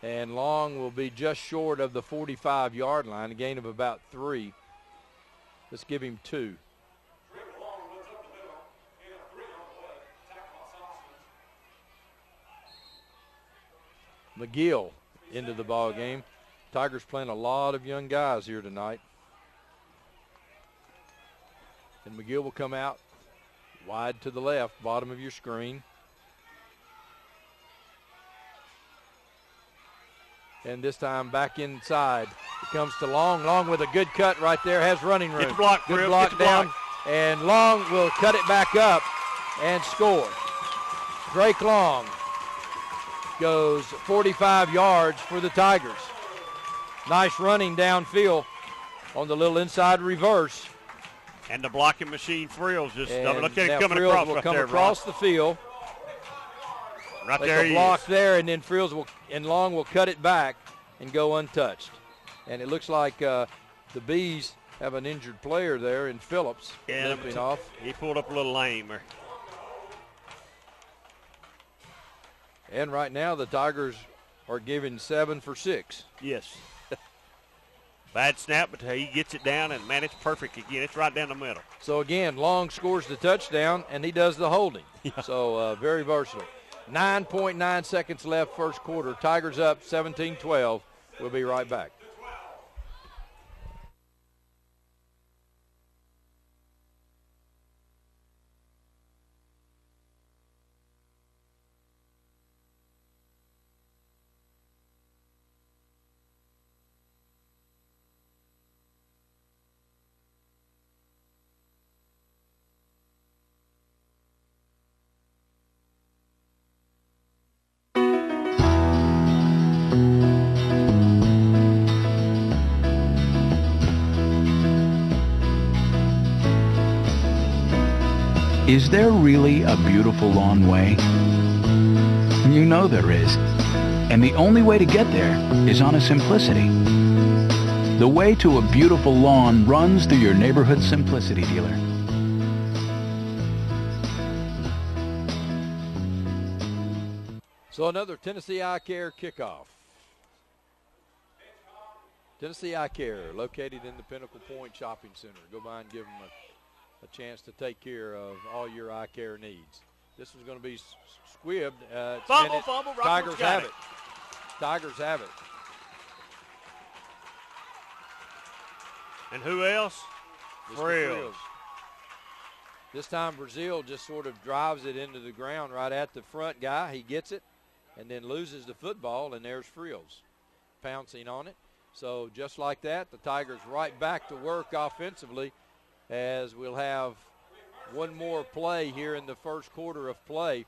And Long will be just short of the 45-yard line, a gain of about 3. Let's give him 2. McGill into the ball game. Tigers playing a lot of young guys here tonight. And McGill will come out wide to the left, bottom of your screen. And this time back inside. It comes to Long. Long with a good cut right there, has running room. Get the block, good block get the down. block. And Long will cut it back up and score. Drake Long goes 45 yards for the Tigers. Nice running downfield on the little inside reverse. And the blocking machine, Frills, just look at it coming Frills across will right come there, across the field. Right Make there a he block is. there, and then Long will cut it back and go untouched. And it looks like the Bees have an injured player there in Phillips limping off. He pulled up a little lame there. And right now the Tigers are giving 7 for 6. Yes. Bad snap, but he gets it down, and, man, it's perfect again. It's right down the middle. So, again, Long scores the touchdown, and he does the holding. Yeah. So, very versatile. 9.9 seconds left first quarter. Tigers up 17-12. We'll be right back. Is there really a beautiful lawn way? You know there is. And the only way to get there is on a Simplicity. The way to a beautiful lawn runs through your neighborhood Simplicity dealer. So another Tennessee Eye Care kickoff. Tennessee Eye Care, located in the Pinnacle Point Shopping Center. Go by and give them a chance to take care of all your eye care needs. This was going to be squibbed. Fumble. Tigers have it. Tigers have it. And who else? Frills. This time Brazil just sort of drives it into the ground right at the front guy. He gets it and then loses the football, and there's Frills pouncing on it. So just like that, the Tigers right back to work offensively, as we'll have one more play here in the first quarter of play.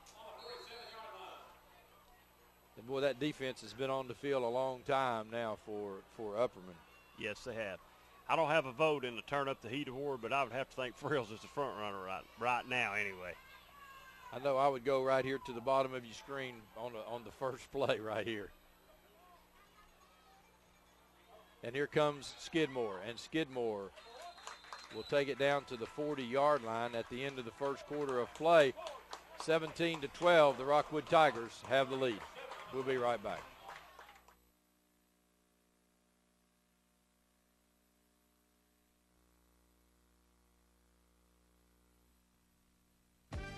And, boy, that defense has been on the field a long time now for Upperman. Yes, they have. I don't have a vote in the Turn Up the Heat Award, but I would have to think Frills is the front runner right now anyway. I know I would go right here to the bottom of your screen on the first play right here. And here comes Skidmore, and Skidmore will take it down to the 40-yard line at the end of the first quarter of play. 17-12, the Rockwood Tigers have the lead. We'll be right back.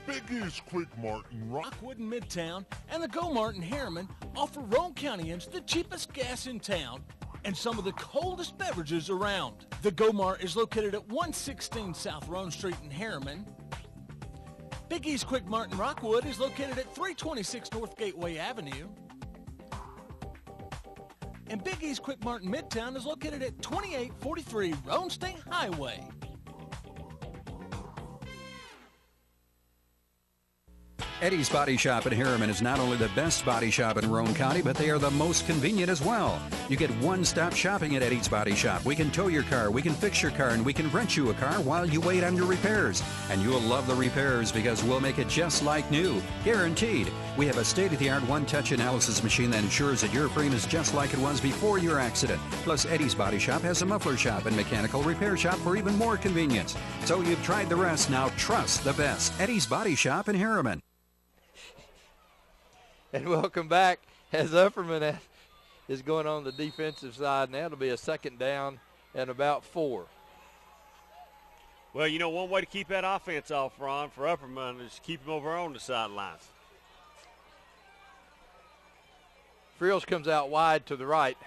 Big East Quick Mart in Rockwood and Midtown and the Go Mart in Harriman offer Roane Countyans the cheapest gas in town and some of the coldest beverages around. The Go Mart is located at 116 South Roane Street in Harriman. Big East Quick Mart in Rockwood is located at 326 North Gateway Avenue. And Big East Quick Mart in Midtown is located at 2843 Roane State Highway. Eddie's Body Shop in Harriman is not only the best body shop in Roane County, but they are the most convenient as well. You get one-stop shopping at Eddie's Body Shop. We can tow your car, we can fix your car, and we can rent you a car while you wait on your repairs. And you'll love the repairs because we'll make it just like new, guaranteed. We have a state-of-the-art one-touch analysis machine that ensures that your frame is just like it was before your accident. Plus, Eddie's Body Shop has a muffler shop and mechanical repair shop for even more convenience. So you've tried the rest, now trust the best. Eddie's Body Shop in Harriman. And welcome back as Upperman is going on the defensive side now. It'll be a second down and about 4. Well, you know, one way to keep that offense off, Ron, for Upperman is keep him over on the sidelines. Friels comes out wide to the right.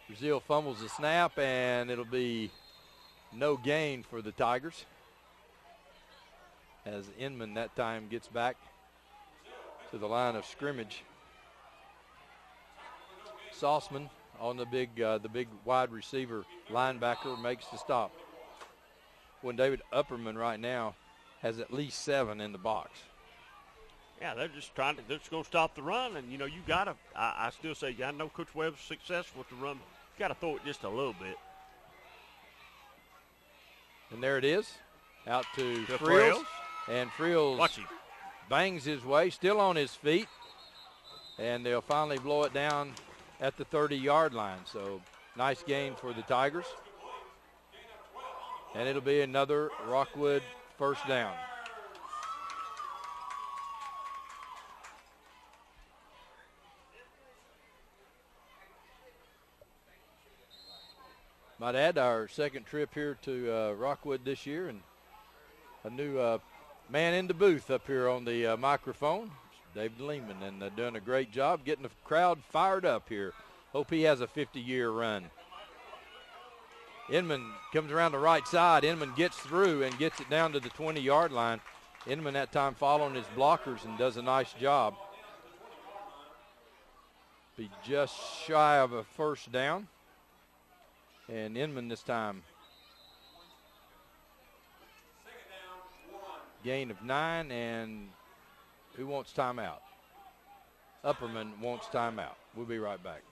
Brazil fumbles the snap, and it'll be no gain for the Tigers, as Inman that time gets back to the line of scrimmage. Sauceman on the big wide receiver linebacker makes the stop. When David Upperman right now has at least 7 in the box. Yeah, they're just going to stop the run, and you know you got to. I still say, I know Coach Webb's successful with the run. You got to throw it just a little bit. And there it is, out to Friels. And Friels Watch him. Bangs his way, still on his feet, and they'll finally blow it down at the 30-yard line. So nice gain for the Tigers. And it'll be another Rockwood first down. Might add our second trip here to Rockwood this year, and a new man in the booth up here on the microphone, David Lehman, and doing a great job getting the crowd fired up here. Hope he has a 50-year run. Inman comes around the right side. Inman gets through and gets it down to the 20-yard line. Inman that time following his blockers and does a nice job. Be just shy of a first down. And Inman this time, gain of 9, and who wants timeout? Upperman wants timeout. We'll be right back.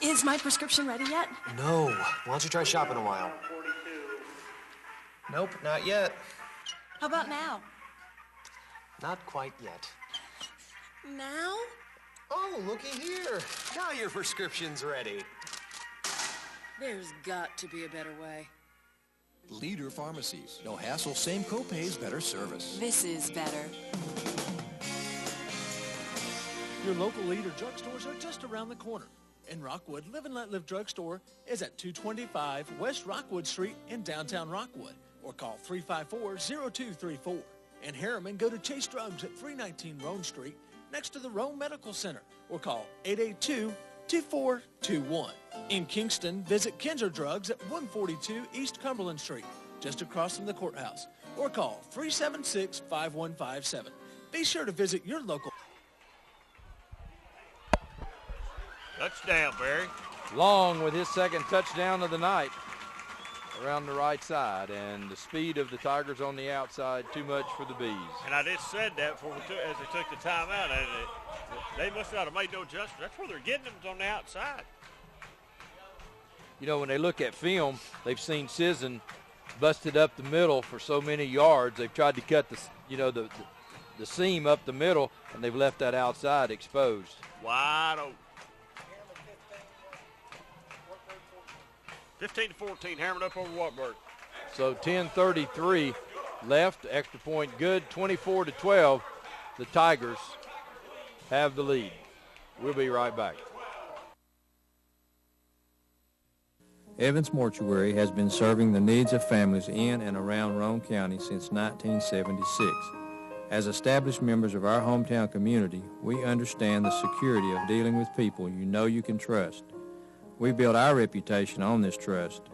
Is my prescription ready yet? No. Why don't you try shopping a while? Nope, not yet. How about now? Not quite yet. Now? Oh, looky here. Now your prescription's ready. There's got to be a better way. Leader Pharmacies. No hassle, same copays, better service. This is better. Your local Leader drugstores are just around the corner. In Rockwood, Live and Let Live Drugstore is at 225 West Rockwood Street in downtown Rockwood, or call 354-0234. In Harriman, go to Chase Drugs at 319 Roan Street, next to the Roan Medical Center, or call 882-2421. In Kingston, visit Kinzer Drugs at 142 East Cumberland Street, just across from the courthouse, or call 376-5157. Be sure to visit your local. Touchdown, Barry. Long with his second touchdown of the night around the right side, and the speed of the Tigers on the outside, too much for the Bees. And I just said that before as they took the timeout. They must not have made no adjustment. That's where they're getting them, is on the outside. You know, when they look at film, they've seen Sisson busted up the middle for so many yards. They've tried to cut the seam up the middle, and they've left that outside exposed. Wide open. 15-14, Harriman up over Wartburg. So 10:33 left, extra point good, 24-12. The Tigers have the lead. We'll be right back. Evans Mortuary has been serving the needs of families in and around Roane County since 1976. As established members of our hometown community, we understand the security of dealing with people you know you can trust. We built our reputation on this trust.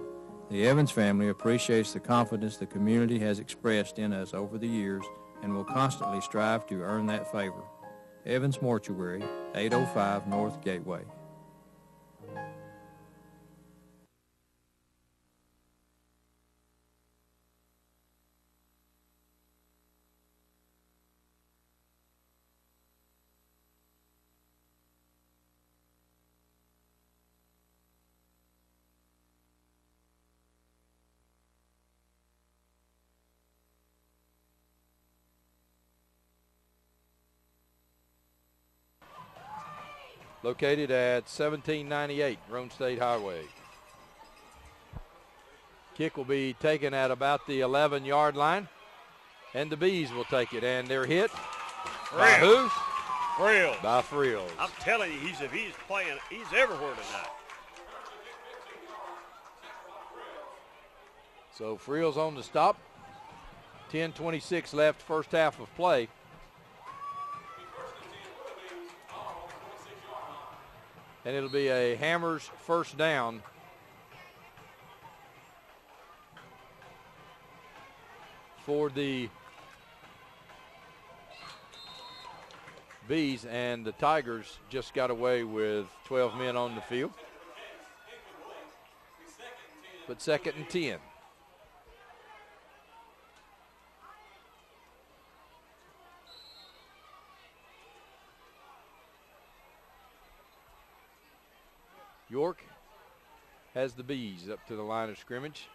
The Evans family appreciates the confidence the community has expressed in us over the years and will constantly strive to earn that favor. Evans Mortuary, 805 North Gateway. Located at 1798 Roane State Highway. Kick will be taken at about the 11-yard line, and the Bees will take it. And they're hit by who? Frills. By Frills. I'm telling you, if he's playing, he's everywhere tonight. So Frills on the stop. 10:26 left, first half of play. And it'll be a Hammers first down. For the Bees, and the Tigers just got away with 12 men on the field. But 2nd and 10. York has the Bees up to the line of scrimmage.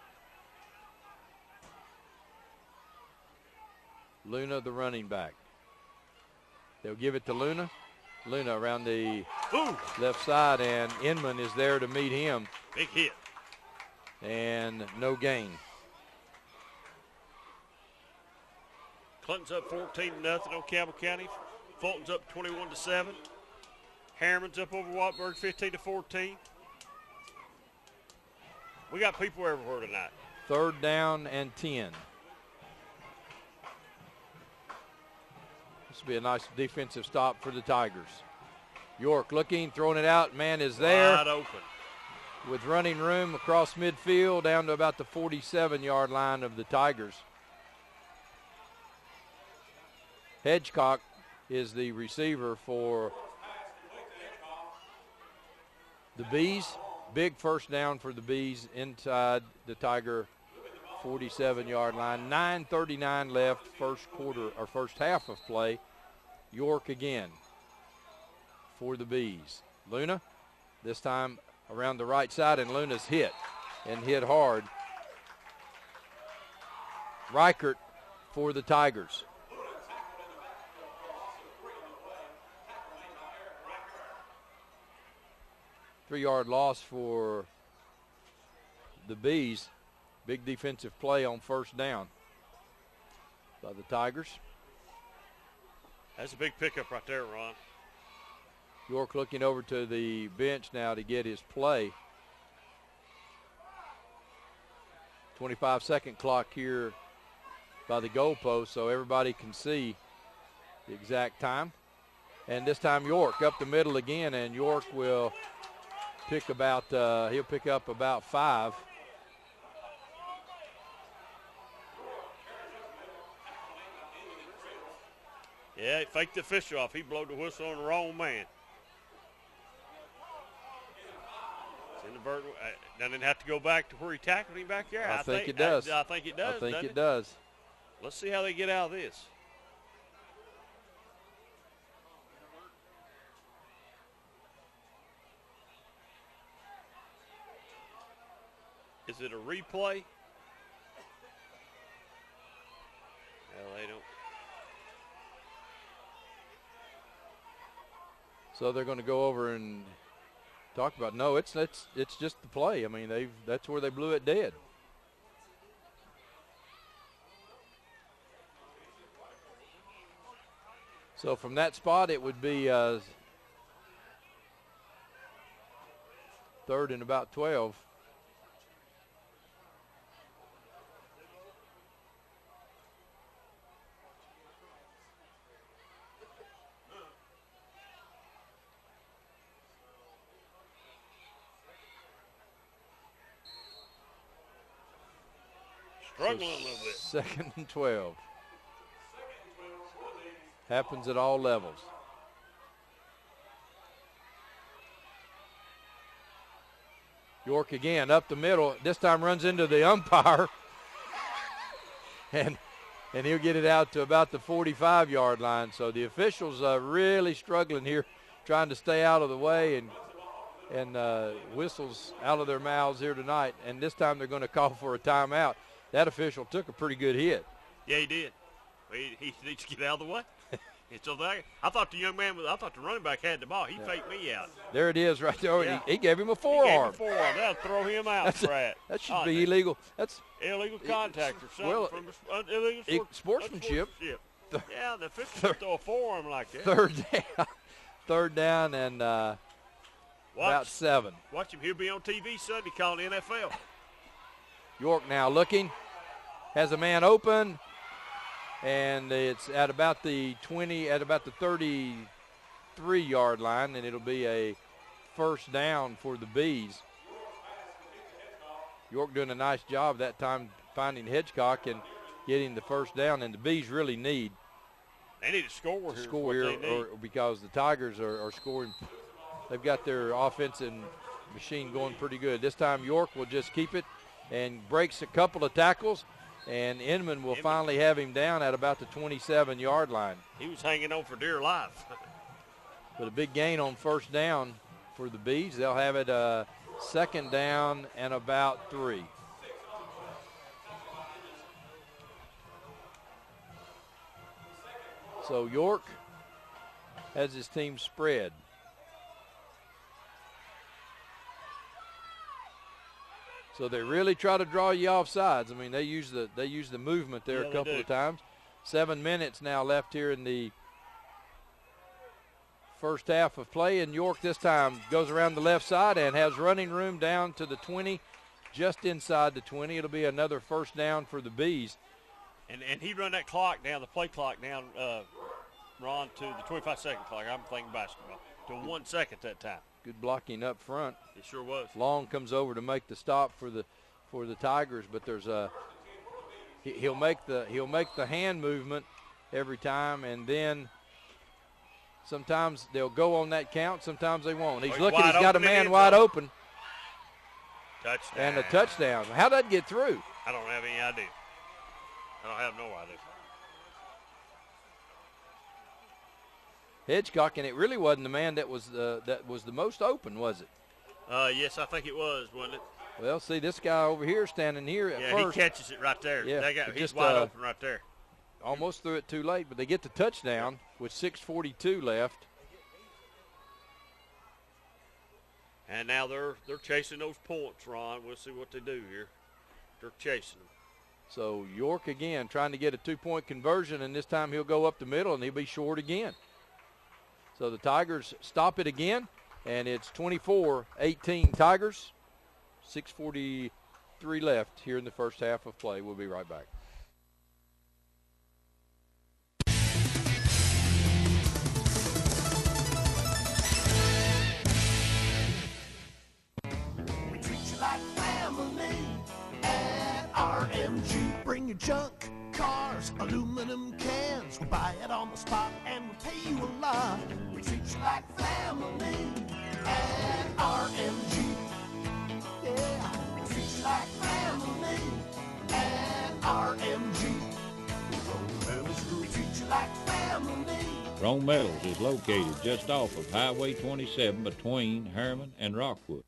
Luna, the running back. They'll give it to Luna. Luna around the left side, and Inman is there to meet him. Big hit. And no gain. Clinton's up 14-0 on Campbell County. Fulton's up 21-7. Harriman's up over Wattsburg 15-14. We got people everywhere tonight. 3rd down and 10. This will be a nice defensive stop for the Tigers. York looking, throwing it out. Man is there. Wide open. With running room across midfield down to about the 47-yard line of the Tigers. Hedgecock is the receiver for the Bees. Big first down for the Bees inside the Tiger 47-yard line. 9:39 left, first half of play. York again for the Bees. Luna, this time around the right side, and Luna's hit, and hit hard. Reichert for the Tigers. Three-yard loss for the Bees. Big defensive play on first down by the Tigers. That's a big pickup right there, Ron. York looking over to the bench now to get his play. 25-second clock here by the goalpost, so everybody can see the exact time. And this time York up the middle again, and York will pick about, he'll pick up about 5. Yeah, he faked the official off. He blowed the whistle on the wrong man. It's in the bird. Doesn't it have to go back to where he tackled him back there? I think it does. I think it does. I think it does. Let's see how they get out of this. Is it a replay? Well, they don't. So they're going to go over and talk about. No, it's just the play. I mean, that's where they blew it dead. So from that spot, it would be 3rd and about 12. Struggling a little bit. 2nd and 12. Happens at all levels. York again up the middle. This time runs into the umpire. and he'll get it out to about the 45-yard line. So the officials are really struggling here, trying to stay out of the way, and whistles out of their mouths here tonight. And this time they're going to call for a timeout. That official took a pretty good hit. Yeah, he did. He needs to get out of the way. And so I thought the running back had the ball. He faked me out. There it is right there. Yeah. He gave him a forearm. That'll throw him out, Brad. That should be illegal. That's illegal contact or something. Well, from illegal sportsmanship. Yeah, the officials throw a forearm like that. Third down and about 7. Watch him. He'll be on TV Sunday calling the NFL. York now looking. Has a man open. And it's at about the 33-yard line, and it'll be a first down for the Bees. York doing a nice job that time finding Hedgecock and getting the first down, and the Bees really need. They need to score here. Because the Tigers are scoring. They've got their offensive machine going pretty good. This time York will just keep it and breaks a couple of tackles. And Inman will finally have him down at about the 27-yard line. He was hanging on for dear life. But a big gain on first down for the Bees. They'll have it second down and about 3. So York has his team spread. So they really try to draw you off sides. I mean, they use the movement there a couple of times. 7 minutes now left here in the first half of play, and York this time goes around the left side and has running room down to the 20, just inside the 20. It'll be another first down for the Bees. And he run that clock down, the play clock down, Ron, to the 25-second clock. I'm playing basketball. To 1 second that time. Good blocking up front. It sure was. Long comes over to make the stop for the Tigers, but there's he'll make the hand movement every time, and then sometimes they'll go on that count, sometimes they won't. He's looking, he's got a man wide open. Touchdown. And a touchdown. How'd that get through? I don't have any idea. I don't have no idea. Hedgecock, and it really wasn't the man that was the most open, was it? Yes, I think it was, wasn't it? Well, see this guy over here standing here at first. He catches it right there. Yeah, he's wide open right there. Almost threw it too late, but they get the touchdown with 6:42 left. And now they're chasing those points, Ron. We'll see what they do here. They're chasing them. So York again trying to get a 2-point conversion, and this time he'll go up the middle, and he'll be short again. So the Tigers stop it again, and it's 24-18 Tigers. 6:43 left here in the first half of play. We'll be right back. We treat you like family at RMG. Bring your junk, cars, aluminum cans. We buy it on the spot and we pay you a lot. We treat you like family at RMG. Yeah, we treat you like family at RMG. We treat you like family. Rome Metals is located just off of Highway 27 between Harriman and Rockwood.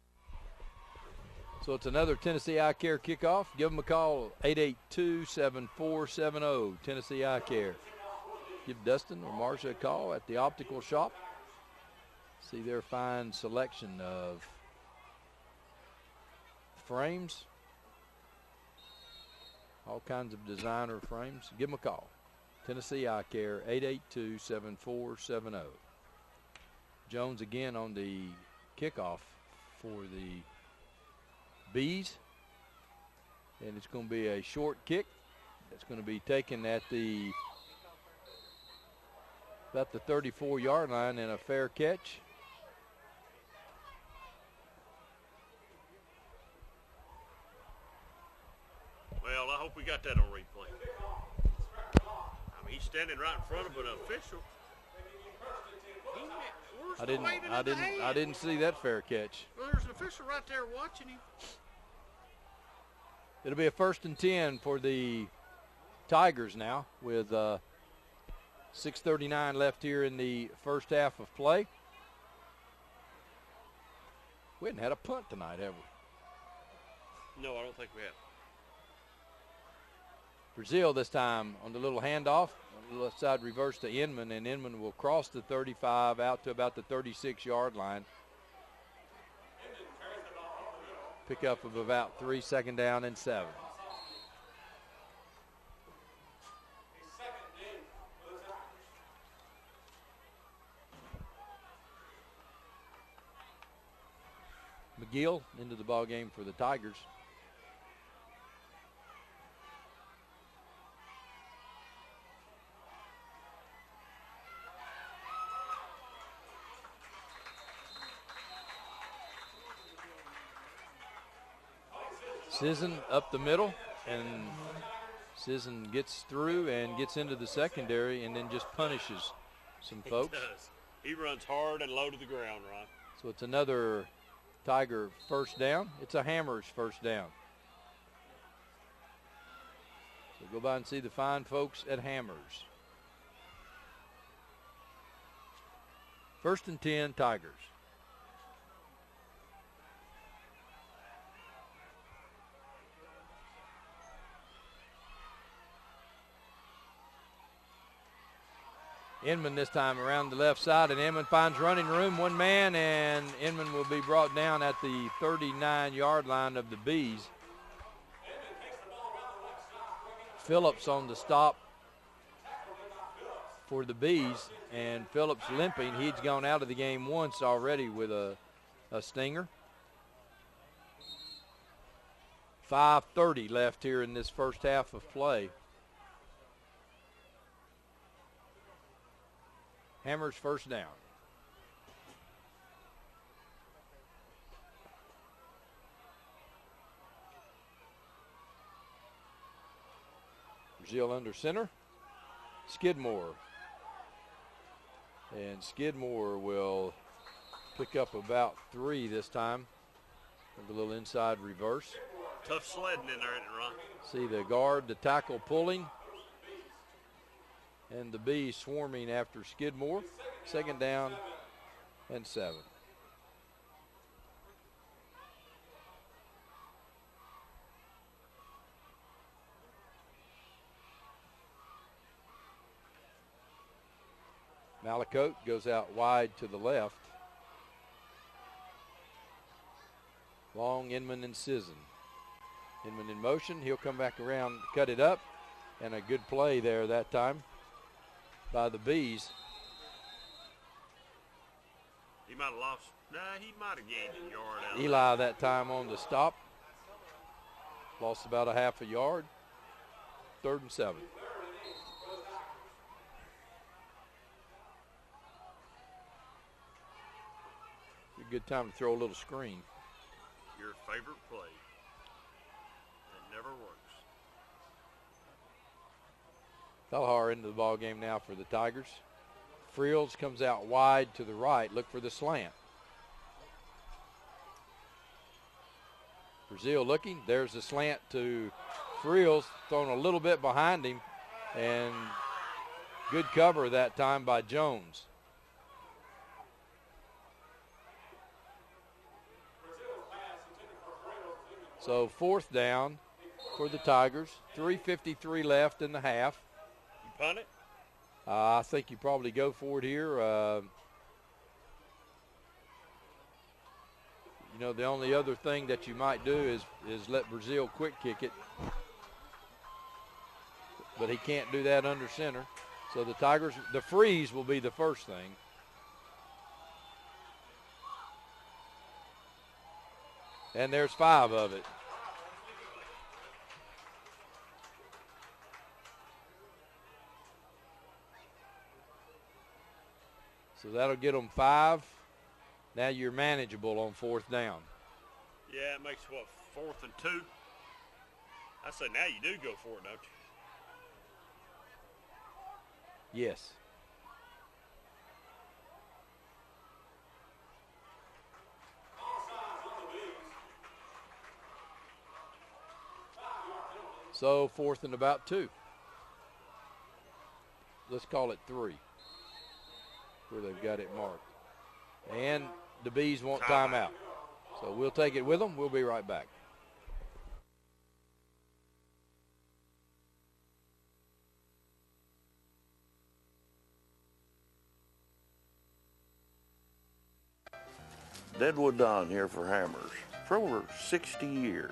So it's another Tennessee Eye Care kickoff. Give them a call, 882-7470, Tennessee Eye Care. Give Dustin or Marcia a call at the optical shop. See their fine selection of frames, all kinds of designer frames. Give them a call. Tennessee Eye Care, 882-7470. Jones again on the kickoff for the Bees, and it's going to be a short kick. It's going to be taken at about the 34-yard line, and a fair catch. Well, I hope we got that on replay. I mean, he's standing right in front of an official. I didn't see that fair catch. Well, there's an official right there watching him. It'll be a 1st and 10 for the Tigers now with 6:39 left here in the first half of play. We haven't had a punt tonight, have we? No, I don't think we have. Brazil this time on the little handoff, on the left side reverse to Inman, and Inman will cross the 35 out to about the 36-yard line. Pickup of about 3, second down and 7. McGill into the ball game for the Tigers. Sisson up the middle, and Sisson gets through and gets into the secondary and then just punishes some folks. He does. He runs hard and low to the ground, Ron. So it's another Tiger first down. It's a Hammers first down. So go by and see the fine folks at Hammers. 1st and 10, Tigers. Inman this time around the left side, and Inman finds running room, one man, and Inman will be brought down at the 39-yard line of the Bees. Phillips on the stop for the Bees, and Phillips limping. He's gone out of the game once already with a stinger. 5:30 left here in this first half of play. Hammers first down. Brazil under center. Skidmore. And Skidmore will pick up about 3 this time. With a little inside reverse. Tough sledding in there, isn't it, Ron? See the guard, the tackle pulling. And the Bees swarming after Skidmore. 2nd down and 7. Malacote goes out wide to the left. Long, Inman, and Sisson. Inman in motion. He'll come back around, cut it up. And a good play there that time by the Bees. He might have lost. Nah, he might have gained a yard out of Eli that time on the stop. Lost about a half a yard. 3rd and 7. A good time to throw a little screen. Your favorite play. It never works. Kalahar into the ball game now for the Tigers. Friels comes out wide to the right. Look for the slant. Brazil looking. There's the slant to Friels, thrown a little bit behind him. And good cover that time by Jones. So 4th down for the Tigers. 3:53 left in the half. You punt it? I think you probably go for it here. You know, the only other thing that you might do is let Brazil quick kick it. But he can't do that under center. So the Tigers, the freeze will be the first thing. And there's 5 of it. So that'll get them 5. Now you're manageable on 4th down. Yeah, it makes what, 4th and 2? I say now you do go for it, don't you? Yes. So 4th and about 2. Let's call it 3. Where they've got it marked. And the Bees want timeout. So we'll take it with them. We'll be right back. Deadwood Don here for Hammers. For over 60 years,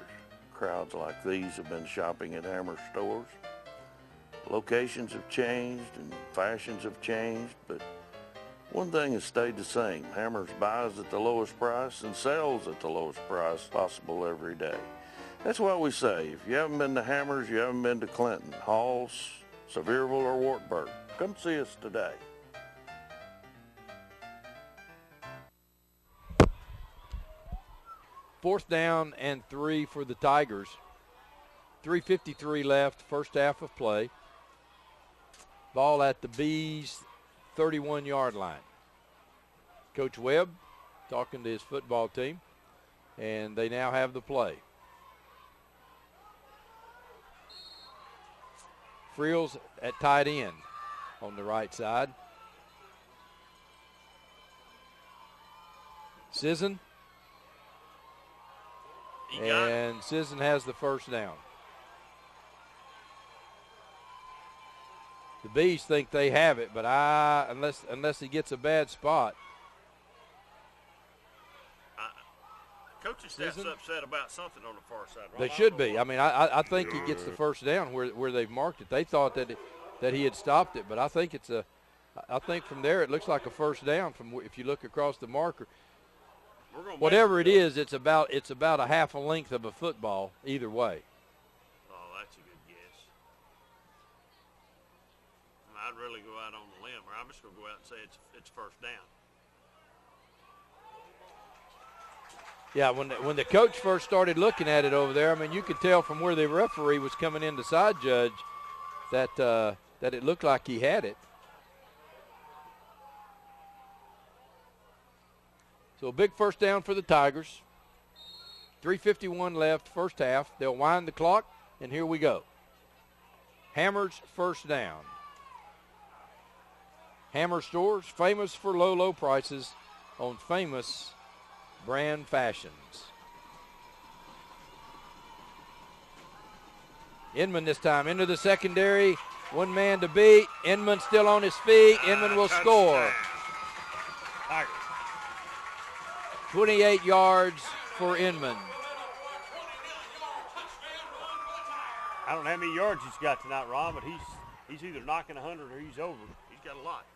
crowds like these have been shopping at Hammer stores. Locations have changed and fashions have changed, but one thing has stayed the same. Hammers buys at the lowest price and sells at the lowest price possible every day. That's why we say, if you haven't been to Hammers, you haven't been to Clinton, Halls, Sevierville, or Wartburg. Come see us today. Fourth down and 3 for the Tigers. 3:53 left, first half of play. Ball at the Bees' 31-yard line. Coach Webb talking to his football team, and they now have the play. Friels at tight end on the right side. Sisson. And Sisson has the first down. The Bees think they have it, but unless he gets a bad spot. Coaching staff's upset about something on the far side. Right? They should be. I mean, I think he gets the first down where they've marked it. They thought that he had stopped it, but I think I think from there it looks like a first down from if you look across the marker. Whatever it is, it's about a half a length of a football either way. Oh, that's a good guess. I'd really go out on the limb, or I'm just going to go out and say it's first down. Yeah, when the coach first started looking at it over there, I mean, you could tell from where the referee was coming in to side judge that it looked like he had it. So a big first down for the Tigers. 3:51 left, first half. They'll wind the clock, and here we go. Hammers first down. Hammer Stores, famous for low prices on famous brand fashions. Inman this time into the secondary. One man to beat. Inman still on his feet. Inman will score. 28 yards for Inman. I don't know how many yards he's got tonight, Ron, but he's either knocking 100 or he's over. He's got a lot.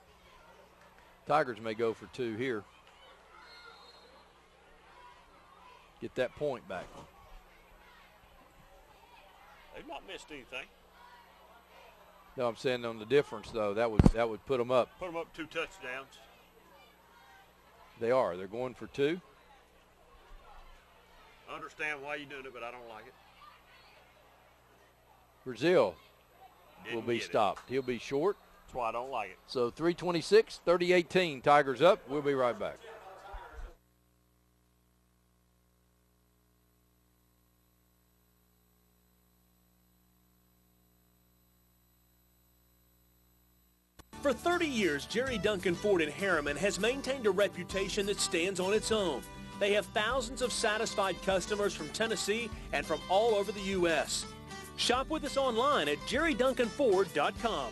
Tigers may go for 2 here. Get that point back. They've not missed anything. No, I'm saying on the difference, though, that would put them up. Put them up 2 touchdowns. They are. They're going for 2. I understand why you're doing it, but I don't like it. Brazil will be stopped. He'll be short. That's why I don't like it. So 3:26, 30-18, Tigers up. We'll be right back. For 30 years, Jerry Duncan Ford in Harriman has maintained a reputation that stands on its own. They have thousands of satisfied customers from Tennessee and from all over the U.S. Shop with us online at jerryduncanford.com.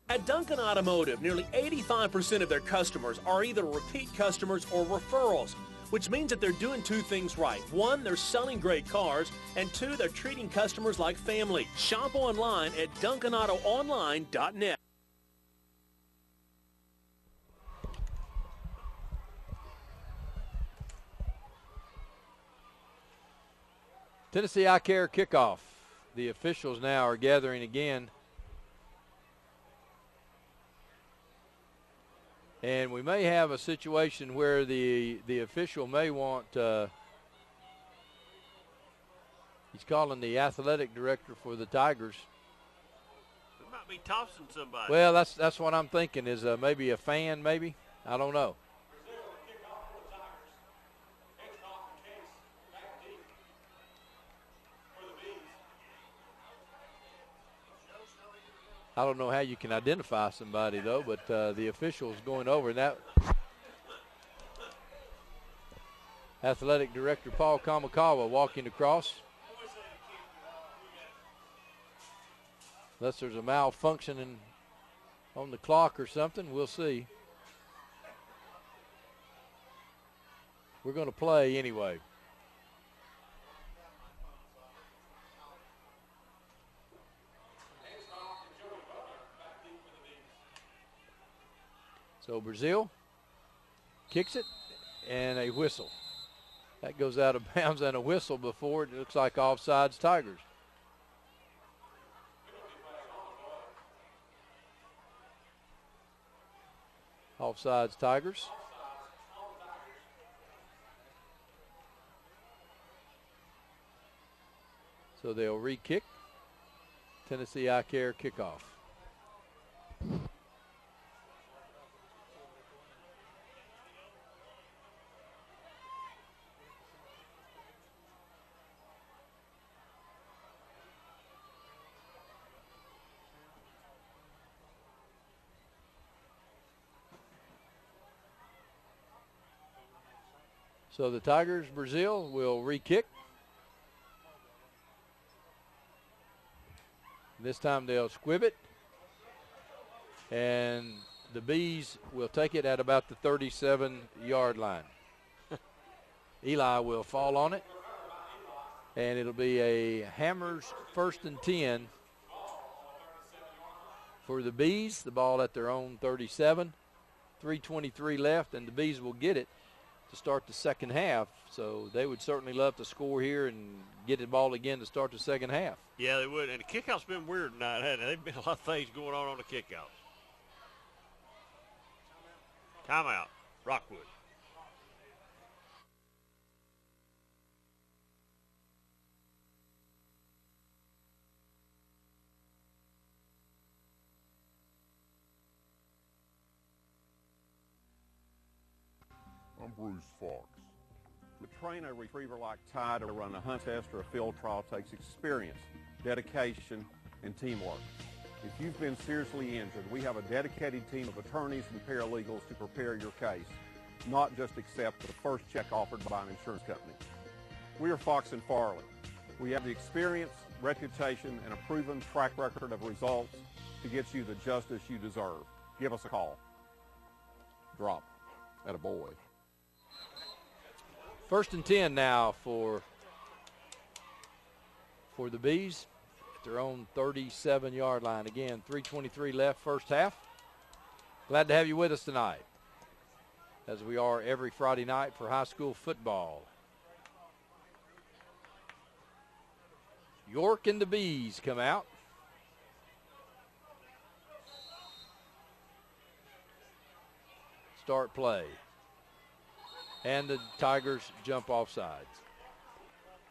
At Duncan Automotive, nearly 85% of their customers are either repeat customers or referrals, which means that they're doing 2 things right. 1, they're selling great cars, and 2, they're treating customers like family. Shop online at duncanautoonline.net. Tennessee Eye Care kickoff. The officials now are gathering again. And we may have a situation where the official may want, he's calling the athletic director for the Tigers. They might be tossing somebody. Well, that's what I'm thinking is maybe a fan, maybe. I don't know. I don't know how you can identify somebody, though, but the official's going over. And that athletic director Paul Kamikawa walking across. Unless there's a malfunction on the clock or something, we'll see. We're going to play anyway. So Brazil kicks it, and a whistle. That goes out of bounds and a whistle before it looks like offsides Tigers. Offsides Tigers. So they'll re-kick. Tennessee I Care kickoff. So the Tigers, Brazil, will re-kick. This time they'll squib it. And the Bees will take it at about the 37-yard line. Eli will fall on it. And it'll be a Hammers 1st and 10 for the Bees. The ball at their own 37. 3:23 left, and the Bees will get it to start the second half. So they would certainly love to score here and get the ball again to start the second half. Yeah, they would. And the kickoff's been weird tonight, hasn't it? There's been a lot of things going on the kickoffs. Timeout, Rockwood. I'm Bruce Fox. To train a retriever like Ty to run a hunt test or a field trial takes experience, dedication, and teamwork. If you've been seriously injured, we have a dedicated team of attorneys and paralegals to prepare your case, not just accept the first check offered by an insurance company. We are Fox and Farley. We have the experience, reputation, and a proven track record of results to get you the justice you deserve. Give us a call. Drop. Atta boy. 1st and 10 now for the Bees at their own 37-yard line. Again, 3:23 left, first half. Glad to have you with us tonight, as we are every Friday night for high school football. York and the Bees come out. Start play. And the Tigers jump off sides.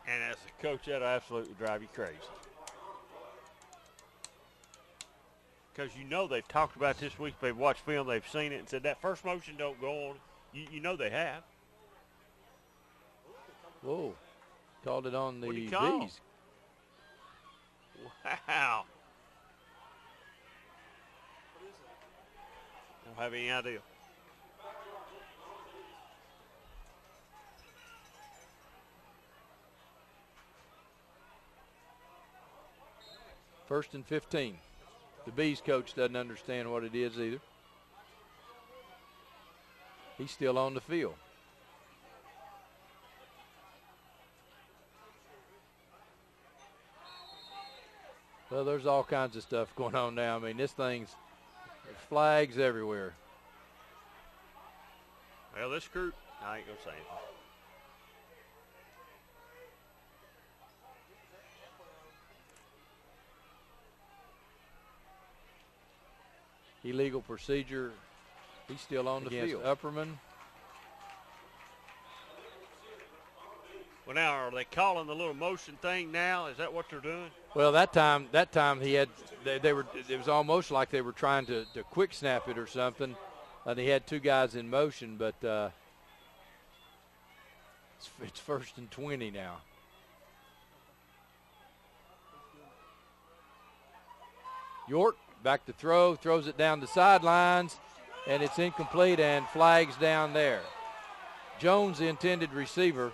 And as a coach, that'll absolutely drive you crazy. Because you know they've talked about this week. They've watched film, they've seen it, and said that first motion don't go on. You know they have. Whoa. Called it on the Bees. Wow. Don't have any idea. First and 15. The Bees coach doesn't understand what it is either. He's still on the field. Well, there's all kinds of stuff going on now. I mean, there's flags everywhere. Well, this group, I ain't going to say anything. Illegal procedure. He's still on the field. Upperman. Well, now, are they calling the little motion thing now? Is that what they're doing? Well, that time he had, they were, it was almost like they were trying to quick snap it or something. And he had two guys in motion, but it's 1st and 20 now. York back to throw, throws it down the sidelines, and it's incomplete and flags down there. Jones, the intended receiver.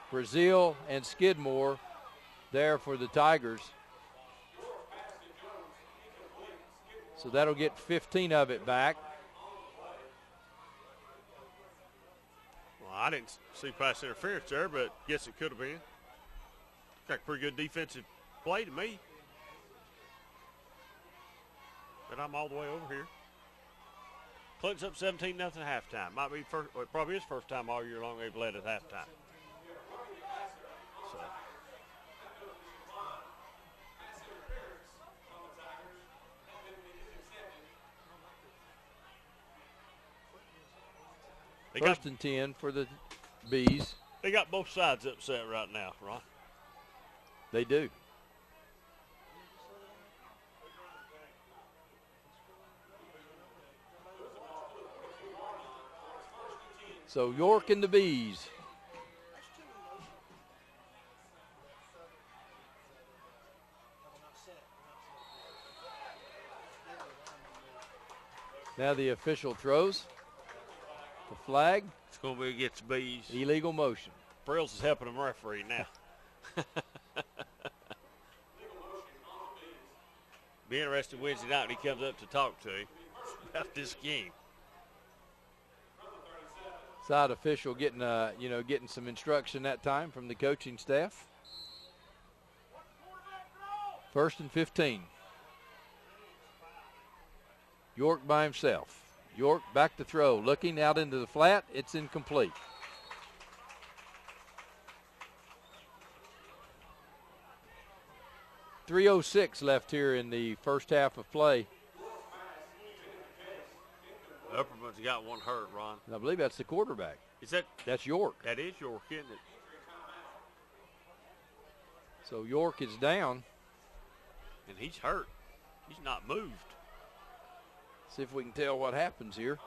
Brazil and Skidmore there for the Tigers. So that'll get 15 of it back. Well, I didn't see pass interference there, but guess it could have been. Got a pretty good defensive play to me. But I'm all the way over here. Clinton's up 17-0 halftime. Might be first, well, it probably is first time all year long they've led at halftime. So. First and 10 for the Bees. They got both sides upset right now, Ron. They do. So York and the Bees. Now the official throws the flag. It's going to be against the Bees. Illegal motion. Frills is helping them referee now. Be interested Wednesday night when he comes up to talk to him about this game. Side official getting getting some instruction that time from the coaching staff. First and 15. York by himself. York back to throw, looking out into the flat. It's incomplete. .306 left here in the first half of play. Upperman's got one hurt, Ron. And I believe that's the quarterback. Is that? That's York. That is York, isn't it? So York is down. And he's hurt. He's not moved. See if we can tell what happens here.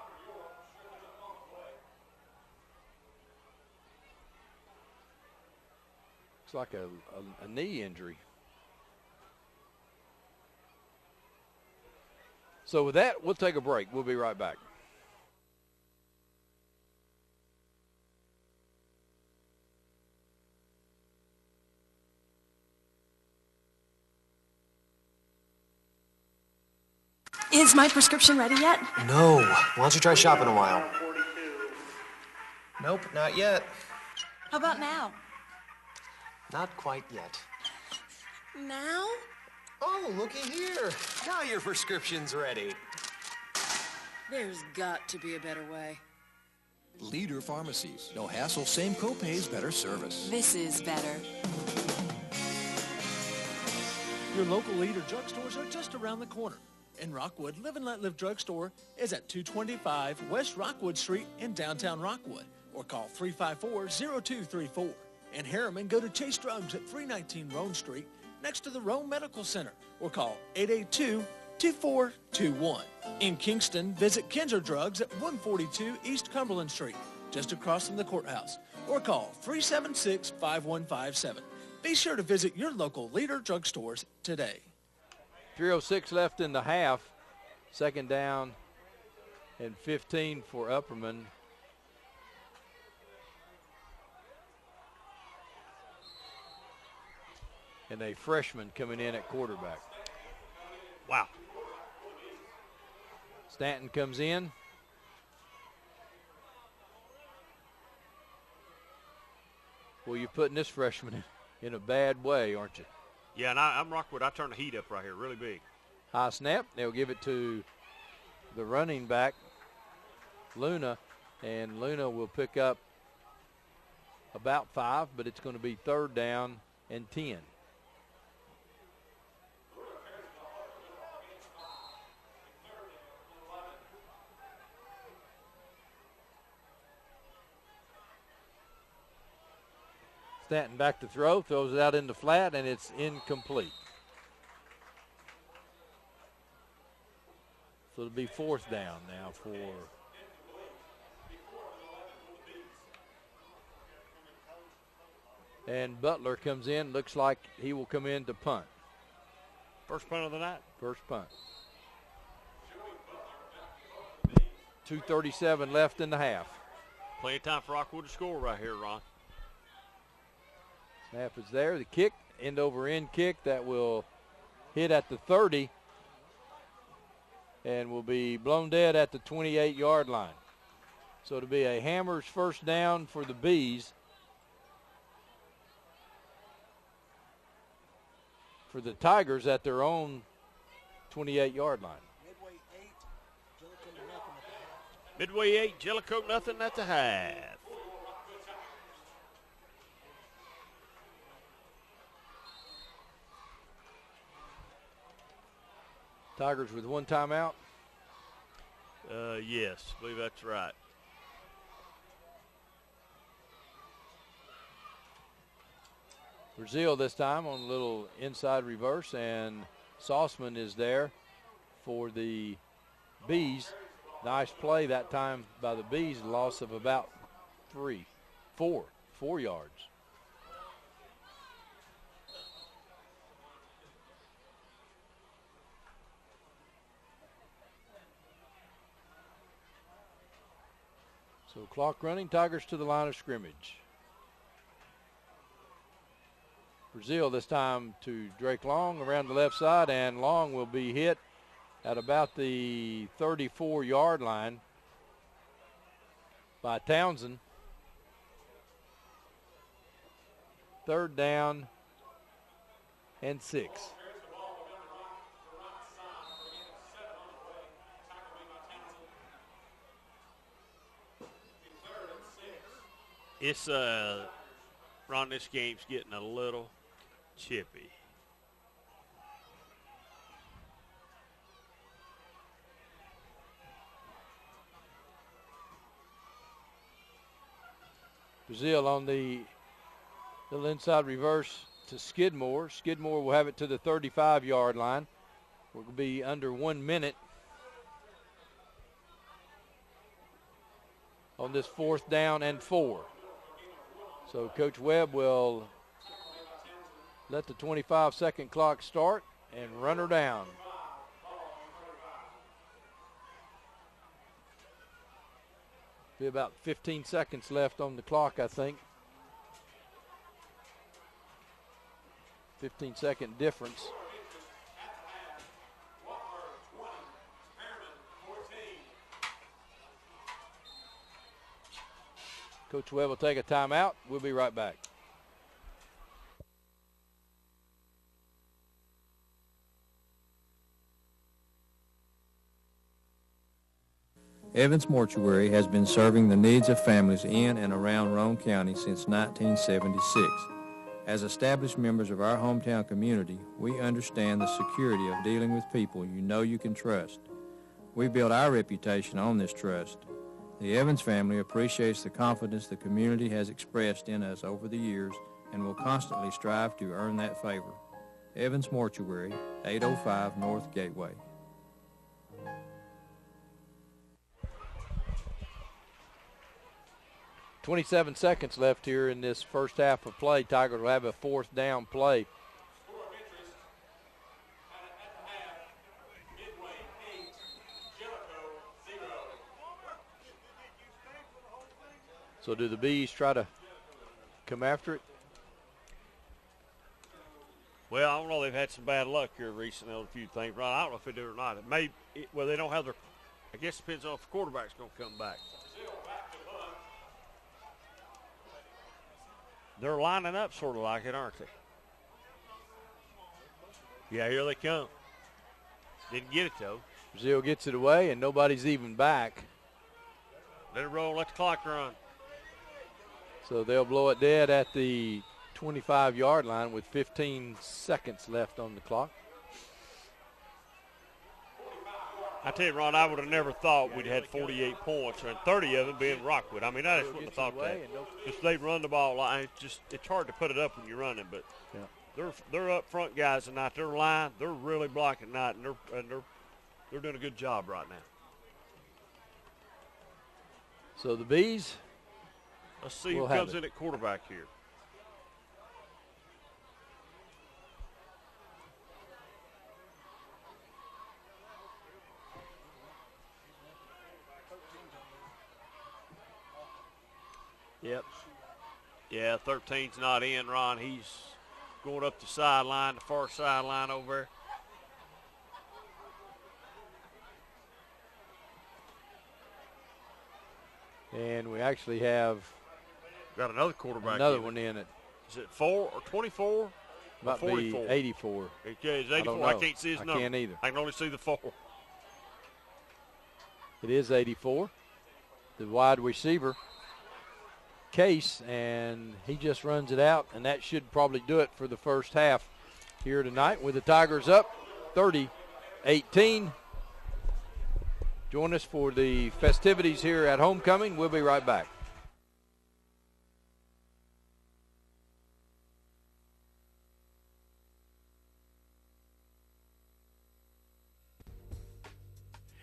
Looks like a knee injury. So with that, we'll take a break. We'll be right back. Is my prescription ready yet? No. Why don't you try shopping a while? Nope, not yet. How about now? Not quite yet. Now? Oh, looky here. Now your prescription's ready. There's got to be a better way. Leader Pharmacies. No hassle, same copays, better service. This is better. Your local Leader drugstores are just around the corner. In Rockwood, Live and Let Live Drugstore is at 225 West Rockwood Street in downtown Rockwood, or call 354-0234. In Harriman, go to Chase Drugs at 319 Roan Street, next to the Roan Medical Center, or call 882-2421. In Kingston, visit Kinzer Drugs at 142 East Cumberland Street, just across from the courthouse, or call 376-5157. Be sure to visit your local Leader drugstores today. 3:06 left in the half. Second down and 15 for Upperman. And a freshman coming in at quarterback. Wow. Stanton comes in. Well, you're putting this freshman in a bad way, aren't you? Yeah, and I'm Rockwood. I turn the heat up right here really big. High snap. They'll give it to the running back, Luna, and Luna will pick up about 5, but it's going to be third down and 10. Stanton back to throw, throws it out in the flat, and it's incomplete. So it'll be fourth down now for and Butler comes in. Looks like he will come in to punt. First punt of the night. First punt. 2:37 left in the half. Plenty of time for Rockwood to score right here, Ron. Snap is there. The kick, end over end kick that will hit at the 30 and will be blown dead at the 28-yard line. So it'll be a Hammers first down for the Bees. For the Tigers at their own 28-yard line. Midway 8, Jellicoe nothing at the half. Tigers with one timeout. Yes, I believe that's right. Brazil this time on a little inside reverse, and Sauceman is there for the Bees. Nice play that time by the Bees, loss of about 4 yards. So clock running, Tigers to the line of scrimmage. Brazil this time to Drake Long around the left side, and Long will be hit at about the 34-yard line by Townsend. 3rd down and 6. It's Ron, this game's getting a little chippy. Brazil on the little inside reverse to Skidmore. Skidmore will have it to the 35-yard line. We'll be under 1 minute on this 4th down and 4. So Coach Webb will let the 25-second clock start and run her down. Be about 15 seconds left on the clock, I think. 15-second difference. Coach Webb will take a timeout. We'll be right back. Evans Mortuary has been serving the needs of families in and around Roane County since 1976. As established members of our hometown community, we understand the security of dealing with people you know you can trust. We built our reputation on this trust. The Evans family appreciates the confidence the community has expressed in us over the years and will constantly strive to earn that favor. Evans Mortuary, 805 North Gateway. .27 seconds left here in this first half of play. Tigers will have a 4th down play. So do the Bees try to come after it? Well, I don't know. They've had some bad luck here recently on a few things. Right? I don't know if they do or not. It may. Well, they don't have their. I guess it depends on if the quarterback's going to come back. They're lining up sort of like it, aren't they? Yeah, here they come. Didn't get it, though. Brazil gets it away, and nobody's even back. Let it roll. Let the clock run. So they'll blow it dead at the 25-yard line with 15 seconds left on the clock. I tell you, Ron, I would have never thought we'd had 48 points, and 30 of them being Rockwood. I mean, I just wouldn't have thought that. Just they run the ball. It's hard to put it up when you're running, but they're up front guys tonight. Their line, they're really blocking tonight, and they're doing a good job right now. So the Bees. Let's see who comes in at quarterback here. Yep. Yeah, 13's not in, Ron. He's going up the sideline, the far sideline over there. And we actually have got another quarterback. Another one in it. Is it 4 or 24? Might or 44? be 84. Okay, it's 84. I can't see his number. I can't either. I can only see the 4. It is 84. The wide receiver, Case, and he just runs it out, and that should probably do it for the first half here tonight with the Tigers up 30-18. Join us for the festivities here at homecoming. We'll be right back.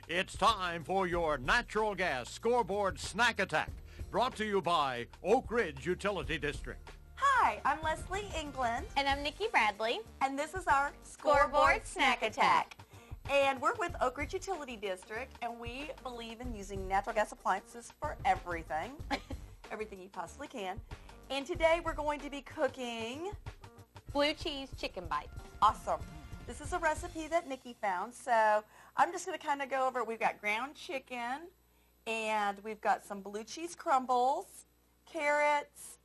It's time for your natural gas scoreboard snack attack, brought to you by Oak Ridge Utility District. Hi, I'm Leslie England. And I'm Nikki Bradley. And this is our Scoreboard Snack Attack. And we're with Oak Ridge Utility District, and we believe in using natural gas appliances for everything, everything you possibly can. And today we're going to be cooking blue cheese chicken bites. Awesome. This is a recipe that Nikki found, so I'm just going to kind of go over it. We've got ground chicken, and we've got some blue cheese crumbles, carrots,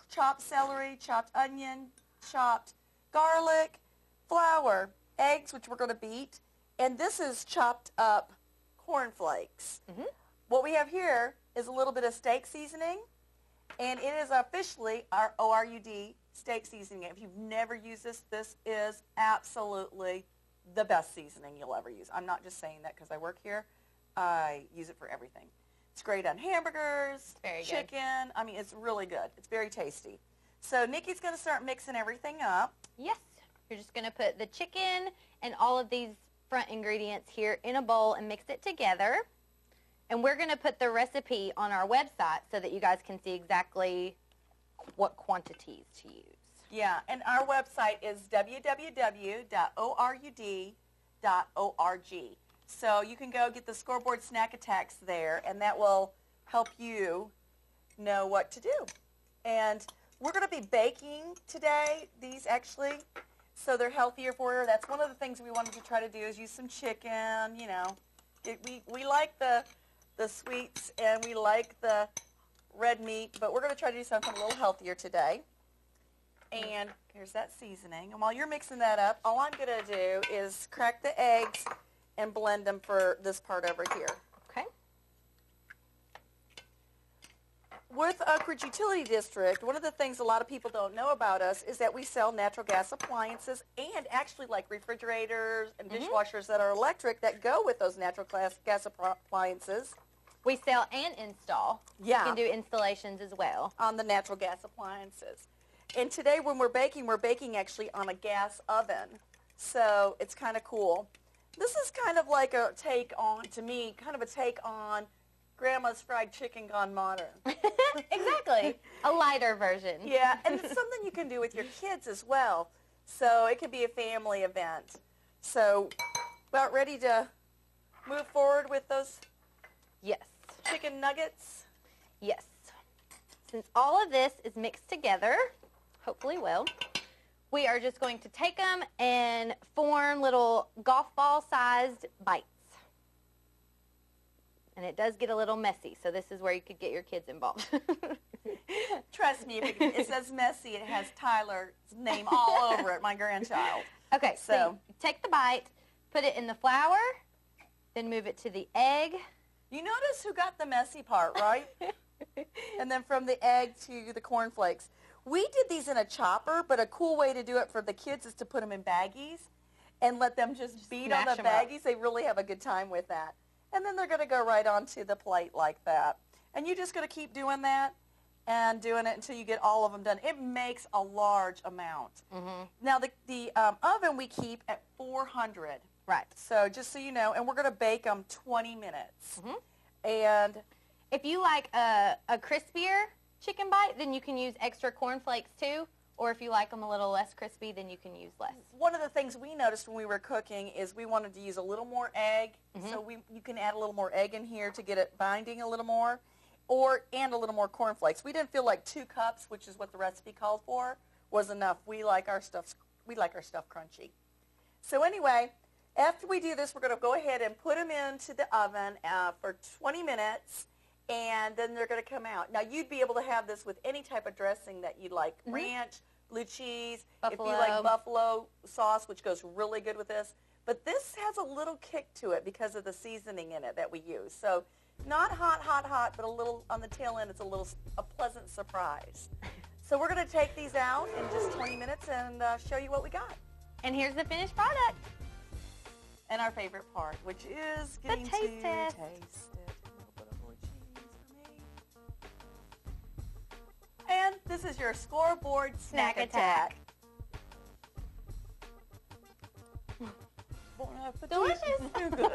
chopped celery, chopped onion, chopped garlic, flour, eggs, which we're going to beat, and this is chopped up cornflakes. Mm-hmm. What we have here is a little bit of steak seasoning, and it is officially our ORUD steak seasoning. If you've never used this, this is absolutely the best seasoning you'll ever use. I'm not just saying that because I work here. I use it for everything. It's great on hamburgers, chicken. Good. I mean, it's really good. It's very tasty. So Nikki's going to start mixing everything up. Yes. You're just going to put the chicken and all of these front ingredients here in a bowl and mix it together. And we're going to put the recipe on our website so that you guys can see exactly what quantities to use. Yeah, and our website is www.orud.org. So you can go get the scoreboard snack attacks there, and that will help you know what to do. And we're going to be baking today, these actually, so they're healthier for you. That's one of the things we wanted to try to do is use some chicken, you know. We like the sweets and we like the red meat, but we're going to try to do something a little healthier today. And here's that seasoning. And while you're mixing that up, all I'm going to do is crack the eggs and blend them for this part over here. Okay. With Oak Ridge Utility District, one of the things a lot of people don't know about us is that we sell natural gas appliances and actually like refrigerators and dishwashers that are electric that go with those natural gas appliances. We sell and install. Yeah. You can do installations as well. On the natural gas appliances. And today when we're baking actually on a gas oven. So it's kind of cool. This is kind of like a take on, to me, kind of a take on Grandma's fried chicken gone modern. Exactly. A lighter version. Yeah, and it's something you can do with your kids as well. So it could be a family event. So about ready to move forward with those chicken nuggets? Yes. Since all of this is mixed together, hopefully well, we are just going to take them and form little golf ball sized bites. And it does get a little messy, so this is where you could get your kids involved. Trust me, if it says messy, it has Tyler's name all over it, my grandchild. Okay, so you take the bite, put it in the flour, then move it to the egg. You notice who got the messy part, right? And then from the egg to the cornflakes. We did these in a chopper, but a cool way to do it for the kids is to put them in baggies and let them just beat on the baggies. They really have a good time with that. And then they're going to go right onto the plate like that. And you're just going to keep doing that and doing it until you get all of them done. It makes a large amount. Mm-hmm. Now, the oven we keep at 400. Right. So just so you know, and we're going to bake them 20 minutes. Mm-hmm. And if you like a crispier chicken bite, then you can use extra cornflakes too. Or if you like them a little less crispy, then you can use less. One of the things we noticed when we were cooking is we wanted to use a little more egg. Mm-hmm. So you can add a little more egg in here to get it binding a little more, and a little more cornflakes. We didn't feel like 2 cups, which is what the recipe called for, was enough. We like our stuff crunchy. So anyway, after we do this, we're going to go ahead and put them into the oven for 20 minutes. and then they're going to come out. Now, you'd be able to have this with any type of dressing that you'd like. Ranch, blue cheese, buffalo. If you like buffalo sauce, which goes really good with this. But this has a little kick to it because of the seasoning in it that we use. So not hot, hot, hot, but a little on the tail end, it's a pleasant surprise. So we're going to take these out in just 20 minutes and show you what we got. And here's the finished product. And our favorite part, which is getting the taste test. Taste it. A little bit of blue cheese for me. And this is your scoreboard snack attack. Delicious. Too good.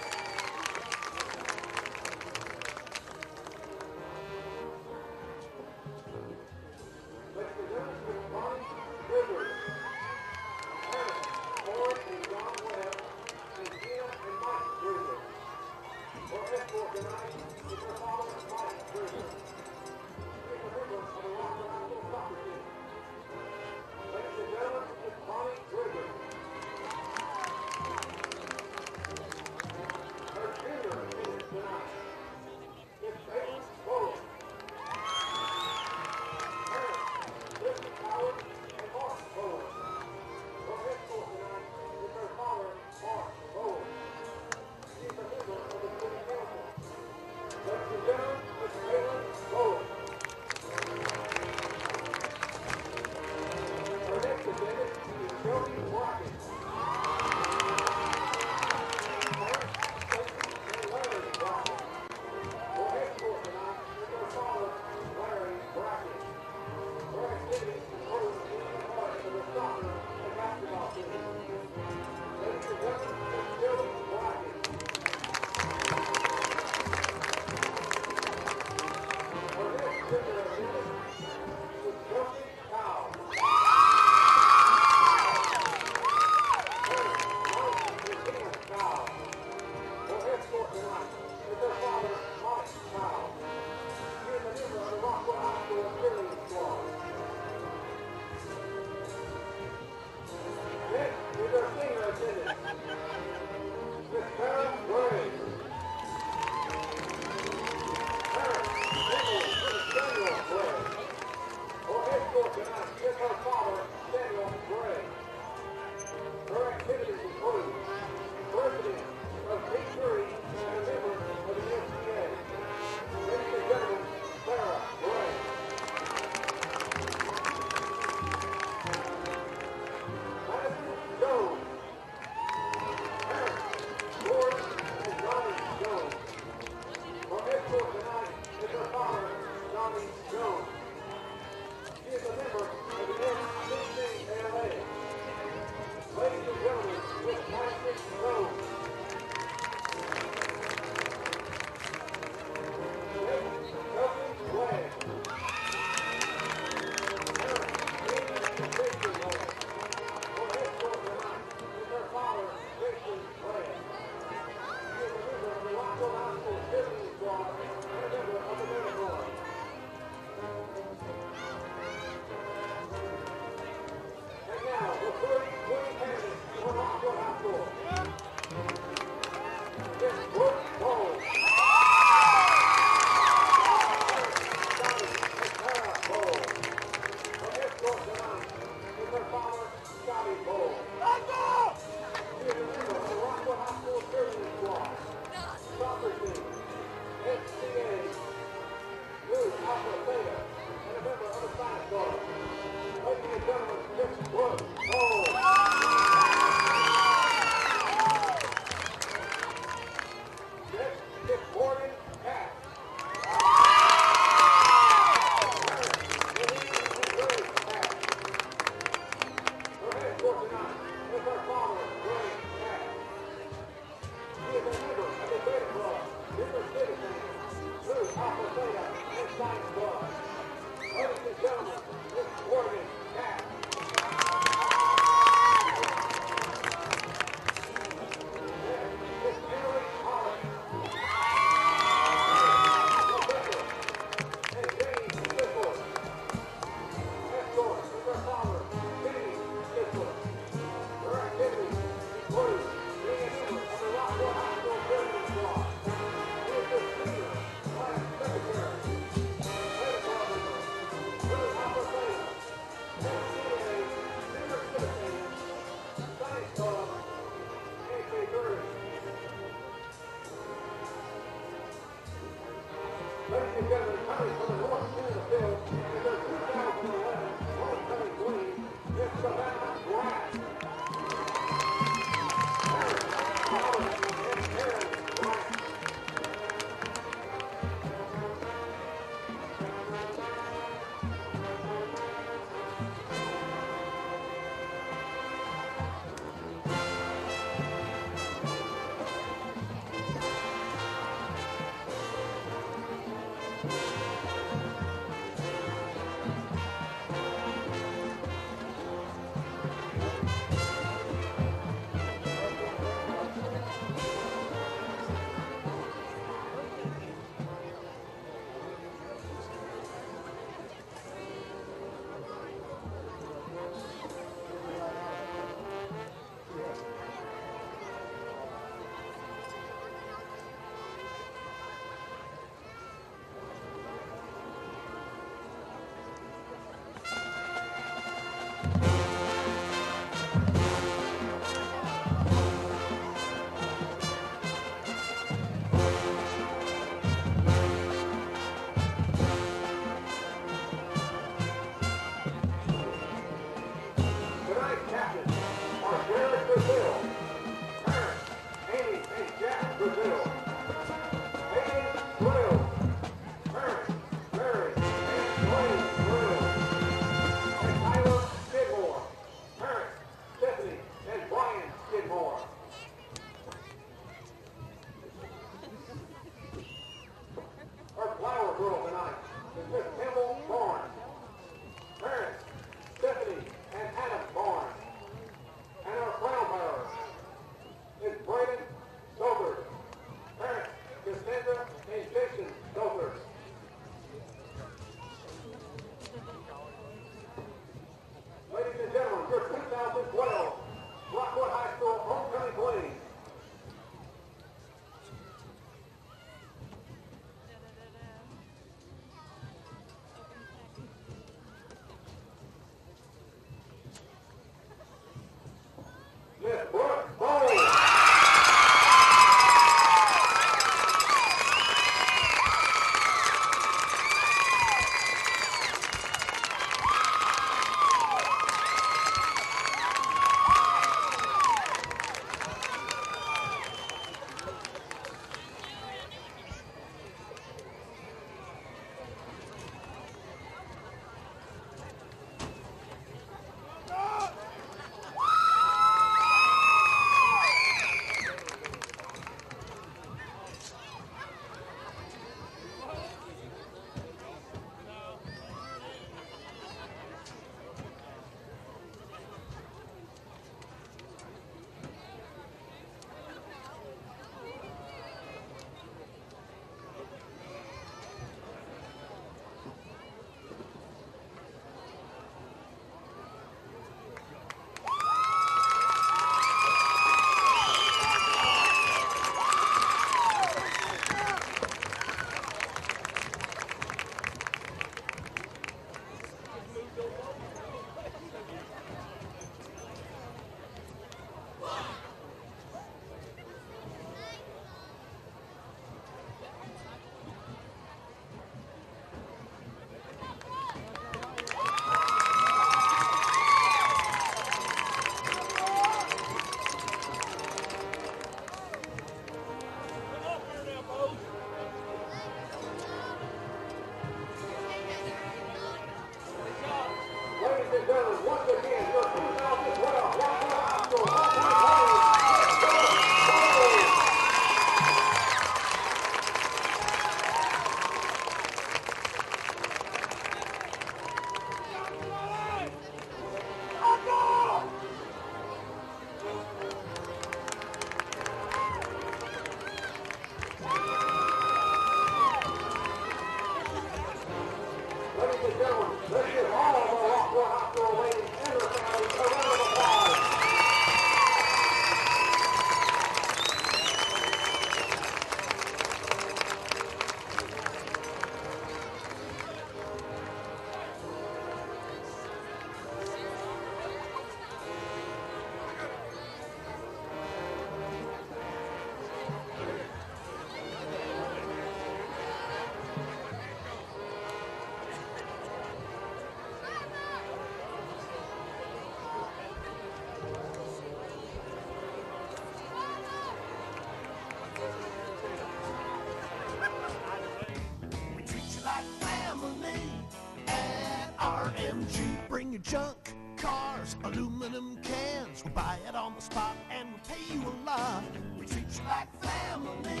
RMG. Bring your junk, cars, aluminum cans. We'll buy it on the spot and we'll pay you a lot. We treat you like family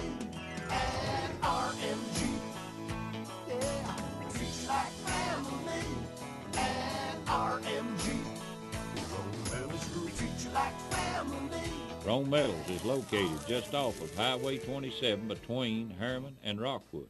at RMG. Yeah, we treat you like family at RMG. Rome Metals Group treat you like family. Rome Metals is located just off of Highway 27 between Harriman and Rockwood.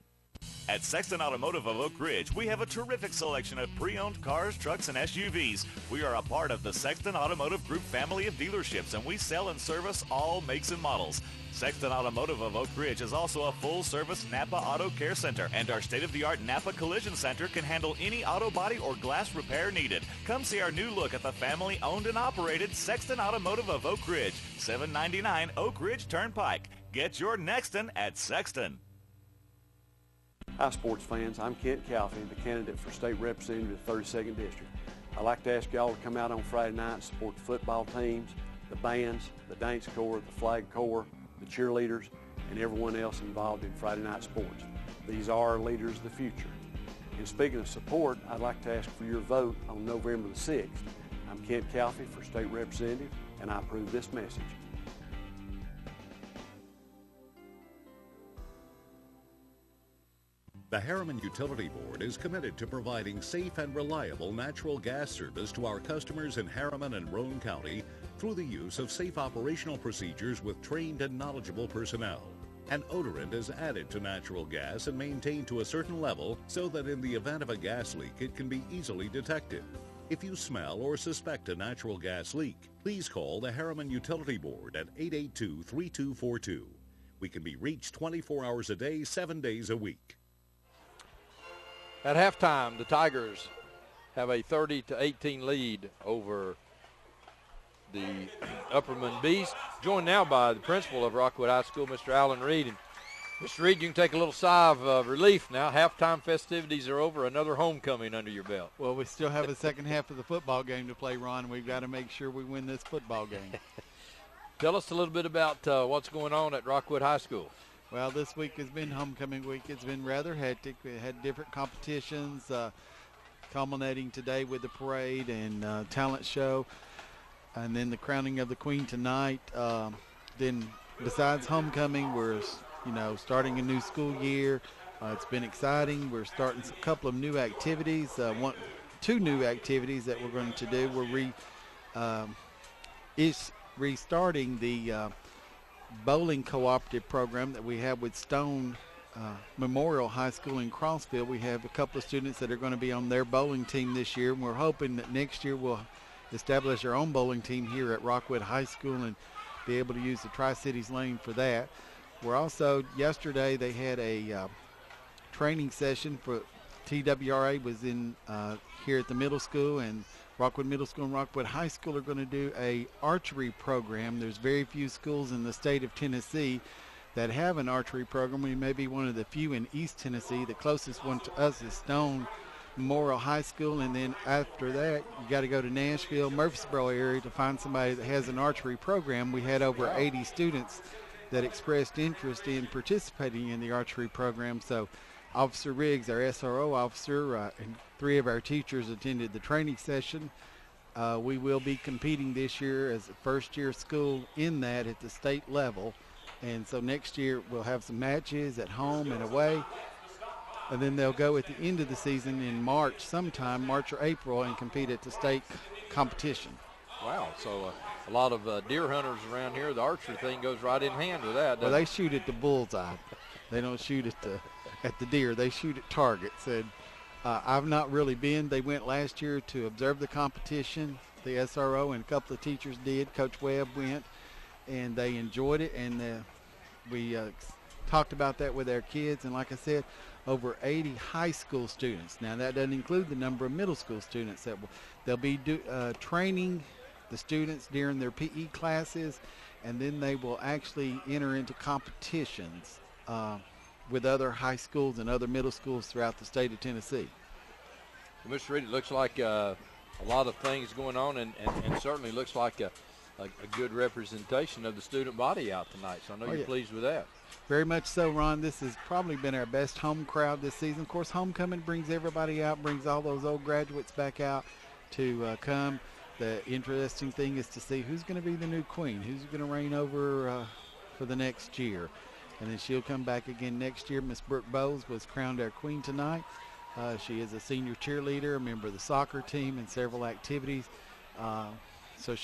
At Sexton Automotive of Oak Ridge, we have a terrific selection of pre-owned cars, trucks, and SUVs. We are a part of the Sexton Automotive Group family of dealerships, and we sell and service all makes and models. Sexton Automotive of Oak Ridge is also a full-service Napa Auto Care Center, and our state-of-the-art Napa Collision Center can handle any auto body or glass repair needed. Come see our new look at the family-owned and operated Sexton Automotive of Oak Ridge, 799 Oak Ridge Turnpike. Get your Nexton at Sexton. Hi, sports fans. I'm Kent Calfee, the candidate for state representative of the 32nd District. I'd like to ask y'all to come out on Friday night and support the football teams, the bands, the dance corps, the flag corps, the cheerleaders, and everyone else involved in Friday night sports. These are our leaders of the future. And speaking of support, I'd like to ask for your vote on November the 6th. I'm Kent Calfee for state representative, and I approve this message. The Harriman Utility Board is committed to providing safe and reliable natural gas service to our customers in Harriman and Roane County through the use of safe operational procedures with trained and knowledgeable personnel. An odorant is added to natural gas and maintained to a certain level so that in the event of a gas leak it can be easily detected. If you smell or suspect a natural gas leak, please call the Harriman Utility Board at 882-3242. We can be reached 24 hours a day, 7 days a week. At halftime, the Tigers have a 30-18 lead over the Upperman Beast. Joined now by the principal of Rockwood High School, Mr. Alan Reed. And Mr. Reed, you can take a little sigh of relief now. Halftime festivities are over. Another homecoming under your belt. Well, we still have a second half of the football game to play, Ron. We've got to make sure we win this football game. Tell us a little bit about what's going on at Rockwood High School. Well, this week has been homecoming week. It's been rather hectic. We had different competitions, culminating today with the parade and talent show, and then the crowning of the queen tonight. Then besides homecoming, we're starting a new school year. It's been exciting. We're starting a couple of new activities. Two new activities that we're going to do. We're restarting the bowling cooperative program that we have with Stone Memorial High School in Crossville. We have a couple of students that are going to be on their bowling team this year, and we're hoping that next year we'll establish our own bowling team here at Rockwood High School and be able to use the Tri-Cities lane for that. We're also, yesterday they had a training session for TWRA was in here at the middle school, and Rockwood Middle School and Rockwood High School are going to do a archery program. There's very few schools in the state of Tennessee that have an archery program. We may be one of the few in East Tennessee. The closest one to us is Stone Memorial High School, and then after that you got to go to Nashville, Murfreesboro area to find somebody that has an archery program. We had over 80 students that expressed interest in participating in the archery program. So Officer Riggs, our SRO officer, and 3 of our teachers attended the training session. We will be competing this year as a first-year school in that at the state level. And so next year we'll have some matches at home and away. And then they'll go at the end of the season in March sometime, March or April, and compete at the state competition. Wow, so a lot of deer hunters around here. The archery thing goes right in hand with that. Well, they shoot at the bullseye. They don't shoot at the deer. They shoot at targets. And I've not really been. They went last year to observe the competition. The SRO and a couple of teachers did. Coach Webb went, and they enjoyed it. And we talked about that with our kids. And like I said, over 80 high school students. Now, that doesn't include the number of middle school students that they'll be training the students during their PE classes, and then they will actually enter into competitions with other high schools and other middle schools throughout the state of Tennessee. Well, Mr. Reed, it looks like a lot of things going on, and certainly looks like a good representation of the student body out tonight. So I know you're pleased with that. Very much so, Ron. This has probably been our best home crowd this season. Of course, homecoming brings everybody out, brings all those old graduates back out to come. The interesting thing is to see who's going to be the new queen, who's going to reign over for the next year. And then she'll come back again next year. Miss Brooke Bowles was crowned our queen tonight. She is a senior cheerleader, a member of the soccer team, and several activities. So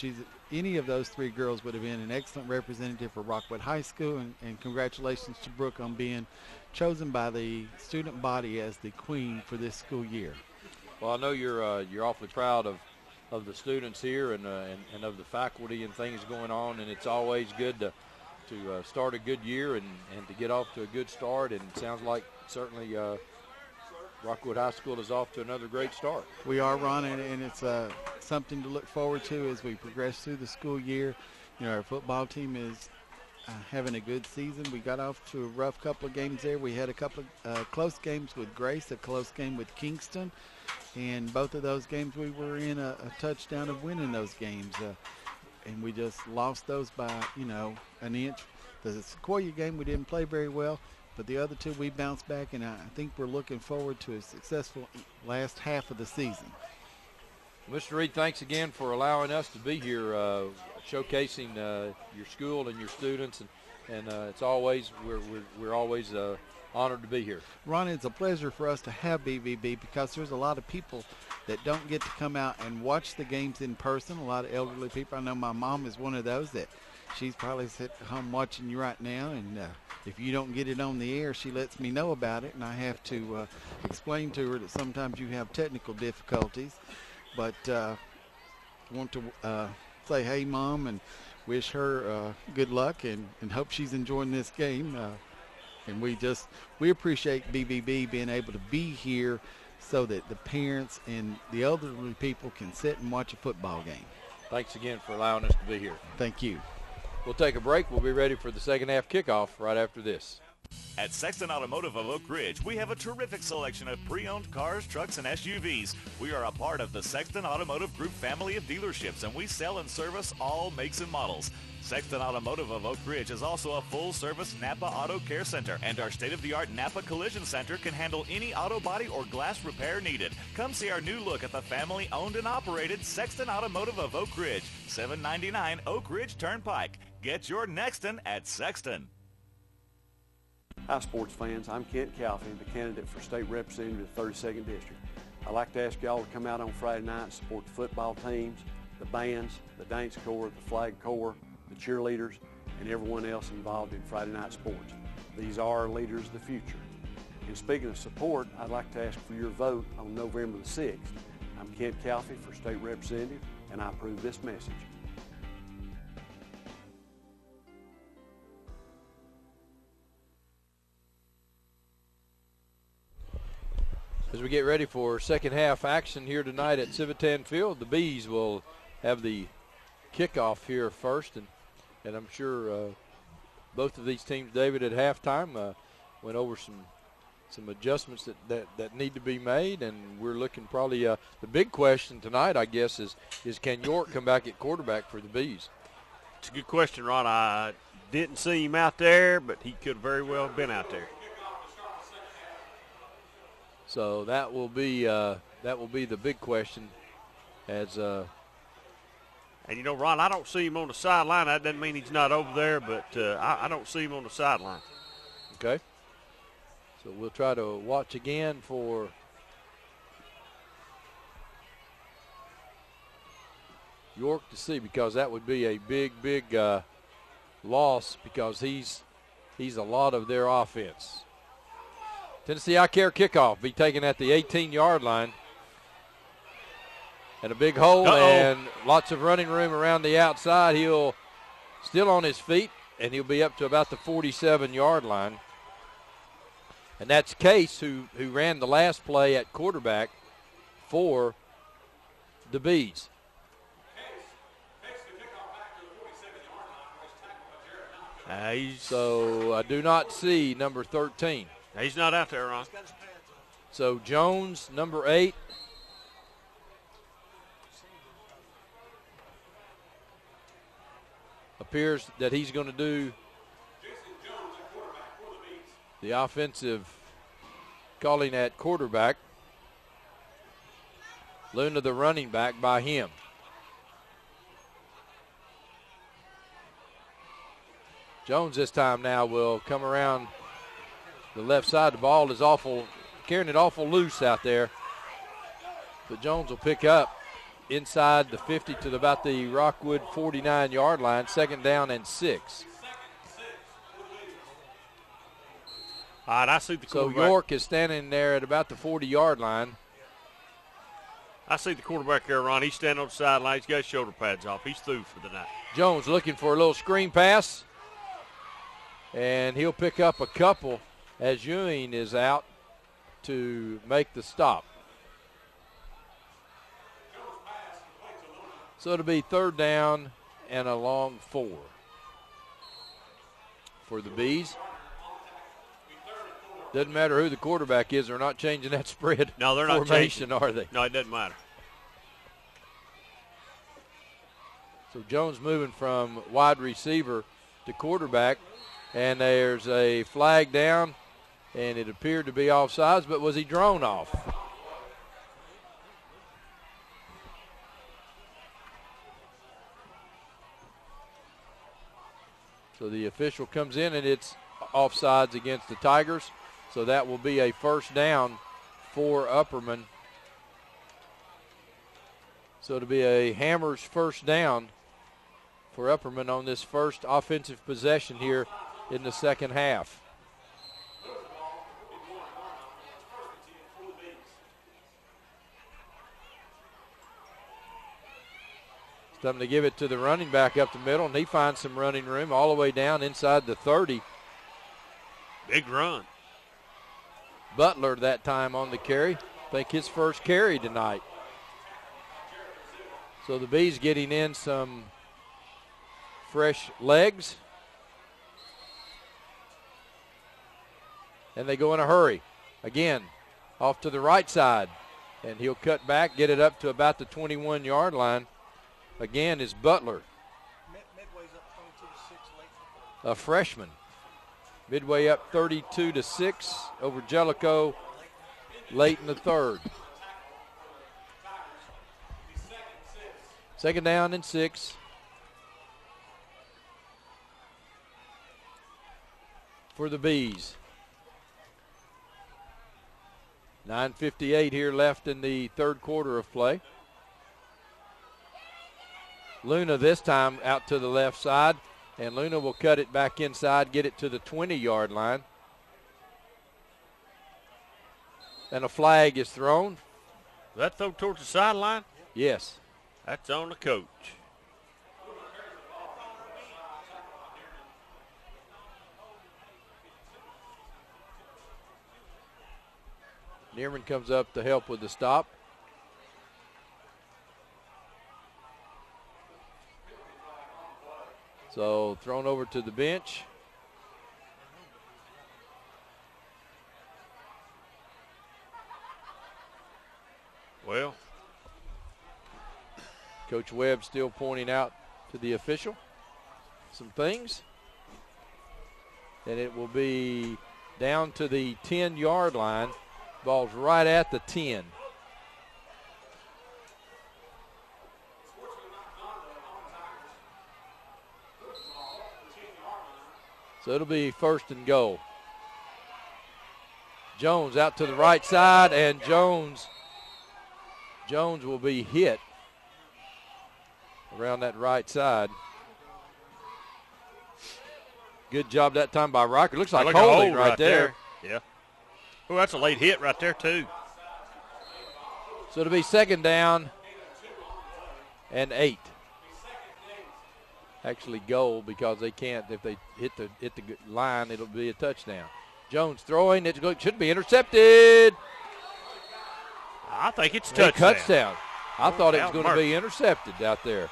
any of those three girls would have been an excellent representative for Rockwood High School, and congratulations to Brooke on being chosen by the student body as the queen for this school year. Well, I know you're awfully proud of the students here and of the faculty and things going on, and it's always good to start a good year and to get off to a good start, and it sounds like certainly Rockwood High School is off to another great start. We are, Ron, and it's something to look forward to as we progress through the school year. You know, our football team is having a good season. We got off to a rough couple of games there. We had a couple of close games with Grace, a close game with Kingston, and both of those games we were in a touchdown of winning those games. And we just lost those by, an inch. The Sequoia game we didn't play very well, but the other two we bounced back, and I think we're looking forward to a successful last half of the season. Mr. Reed, thanks again for allowing us to be here showcasing your school and your students, and it's always we're always honored to be here. Ron, it's a pleasure for us to have BVB because there's a lot of people that don't get to come out and watch the games in person, a lot of elderly people. I know my mom is one of those that she's probably sitting at home watching you right now, and if you don't get it on the air, she lets me know about it, and I have to explain to her that sometimes you have technical difficulties. But I want to say, hey, Mom, and wish her good luck and hope she's enjoying this game. And we appreciate BVB being able to be here so that the parents and the elderly people can sit and watch a football game. Thanks again for allowing us to be here. Thank you. We'll take a break. We'll be ready for the second half kickoff right after this. At Sexton Automotive of Oak Ridge, we have a terrific selection of pre-owned cars, trucks, and SUVs. We are a part of the Sexton Automotive Group family of dealerships, and we sell and service all makes and models. Sexton Automotive of Oak Ridge is also a full-service Napa Auto Care Center, and our state-of-the-art Napa Collision Center can handle any auto body or glass repair needed. Come see our new look at the family-owned and operated Sexton Automotive of Oak Ridge, 799 Oak Ridge Turnpike. Get your Nexton at Sexton. Hi, sports fans. I'm Kent Calfee, the candidate for state representative of the 32nd District. I'd like to ask y'all to come out on Friday night and support the football teams, the bands, the dance corps, the flag corps, the cheerleaders, and everyone else involved in Friday night sports. These are our leaders of the future. And speaking of support, I'd like to ask for your vote on November the 6th. I'm Kent Calfee for state representative, and I approve this message. As we get ready for second half action here tonight at Civitan Field, the Bees will have the kickoff here first, and I'm sure both of these teams, David, at halftime went over some adjustments that need to be made, and we're looking probably the big question tonight, I guess, is can York come back at quarterback for the Bees? It's a good question, Ron. I didn't see him out there, but he could very well have been out there. So that will be the big question. As and you know, Ron, I don't see him on the sideline. That doesn't mean he's not over there, but I don't see him on the sideline. Okay. So we'll try to watch again for York to see, because that would be a big loss, because he's a lot of their offense. Tennessee I Care kickoff be taken at the 18-yard line. And a big hole and lots of running room around the outside. He'll still on his feet, and he'll be up to about the 47-yard line. And that's Case, who ran the last play at quarterback for the Bees. So I do not see number 13. He's not out there, Ron. So Jones, number 8. Appears that he's going to do The offensive calling at quarterback. Luna, the running back, by him. Jones this time now will come around the left side. The ball is carrying it awful loose out there. But Jones will pick up inside the 50 to about the Rockwood 49-yard line. 2nd down and 6. All right, I see the quarterback. So York is standing there at about the 40-yard line. I see the quarterback there, Ron. He's standing on the sideline. He's got his shoulder pads off. He's through for the night. Jones looking for a little screen pass. And he'll pick up a couple as Ewing is out to make the stop. So it'll be 3rd down and a long 4 for the Bees. Doesn't matter who the quarterback is. They're not changing that spread no, they're not formation, changing. are they? No, it doesn't matter. So Jones moving from wide receiver to quarterback. And there's a flag down, and it appeared to be offsides, but was he drawn off? So the official comes in, and it's offsides against the Tigers. So that will be a 1st down for Upperman. So it'll be a Hammers 1st down for Upperman on this first offensive possession here in the 2nd half. It's time to give it to the running back up the middle, and he finds some running room all the way down inside the 30. Big run. Butler that time on the carry. I think his first carry tonight. So the Bees getting in some fresh legs. And they go in a hurry. Again, off to the right side. And he'll cut back, get it up to about the 21-yard line. Again is Butler. Midway's up 22-6 late. A freshman. Midway up 32-6 over Jellicoe late in the 3rd. 2nd down and 6. For the Bees. 9:58 here left in the 3rd quarter of play. Luna this time out to the left side, and Luna will cut it back inside, get it to the 20-yard line. And a flag is thrown. That throw towards the sideline? Yes. That's on the coach. Neerman comes up to help with the stop. So thrown over to the bench. Well, Coach Webb still pointing out to the official some things. And it will be down to the 10-yard line. Ball's right at the 10. So it'll be 1st and goal. Jones out to the right side, and Jones will be hit around that right side. Good job that time by Rocker. Looks like holding right there. Yeah. Oh, that's a late hit right there, too. So it'll be 2nd down and 8. Actually goal because they can't. If they hit the line, it'll be a touchdown. Jones throwing. It should be intercepted. I think it's touchdown. Touchdown. I thought it was going to be intercepted out there.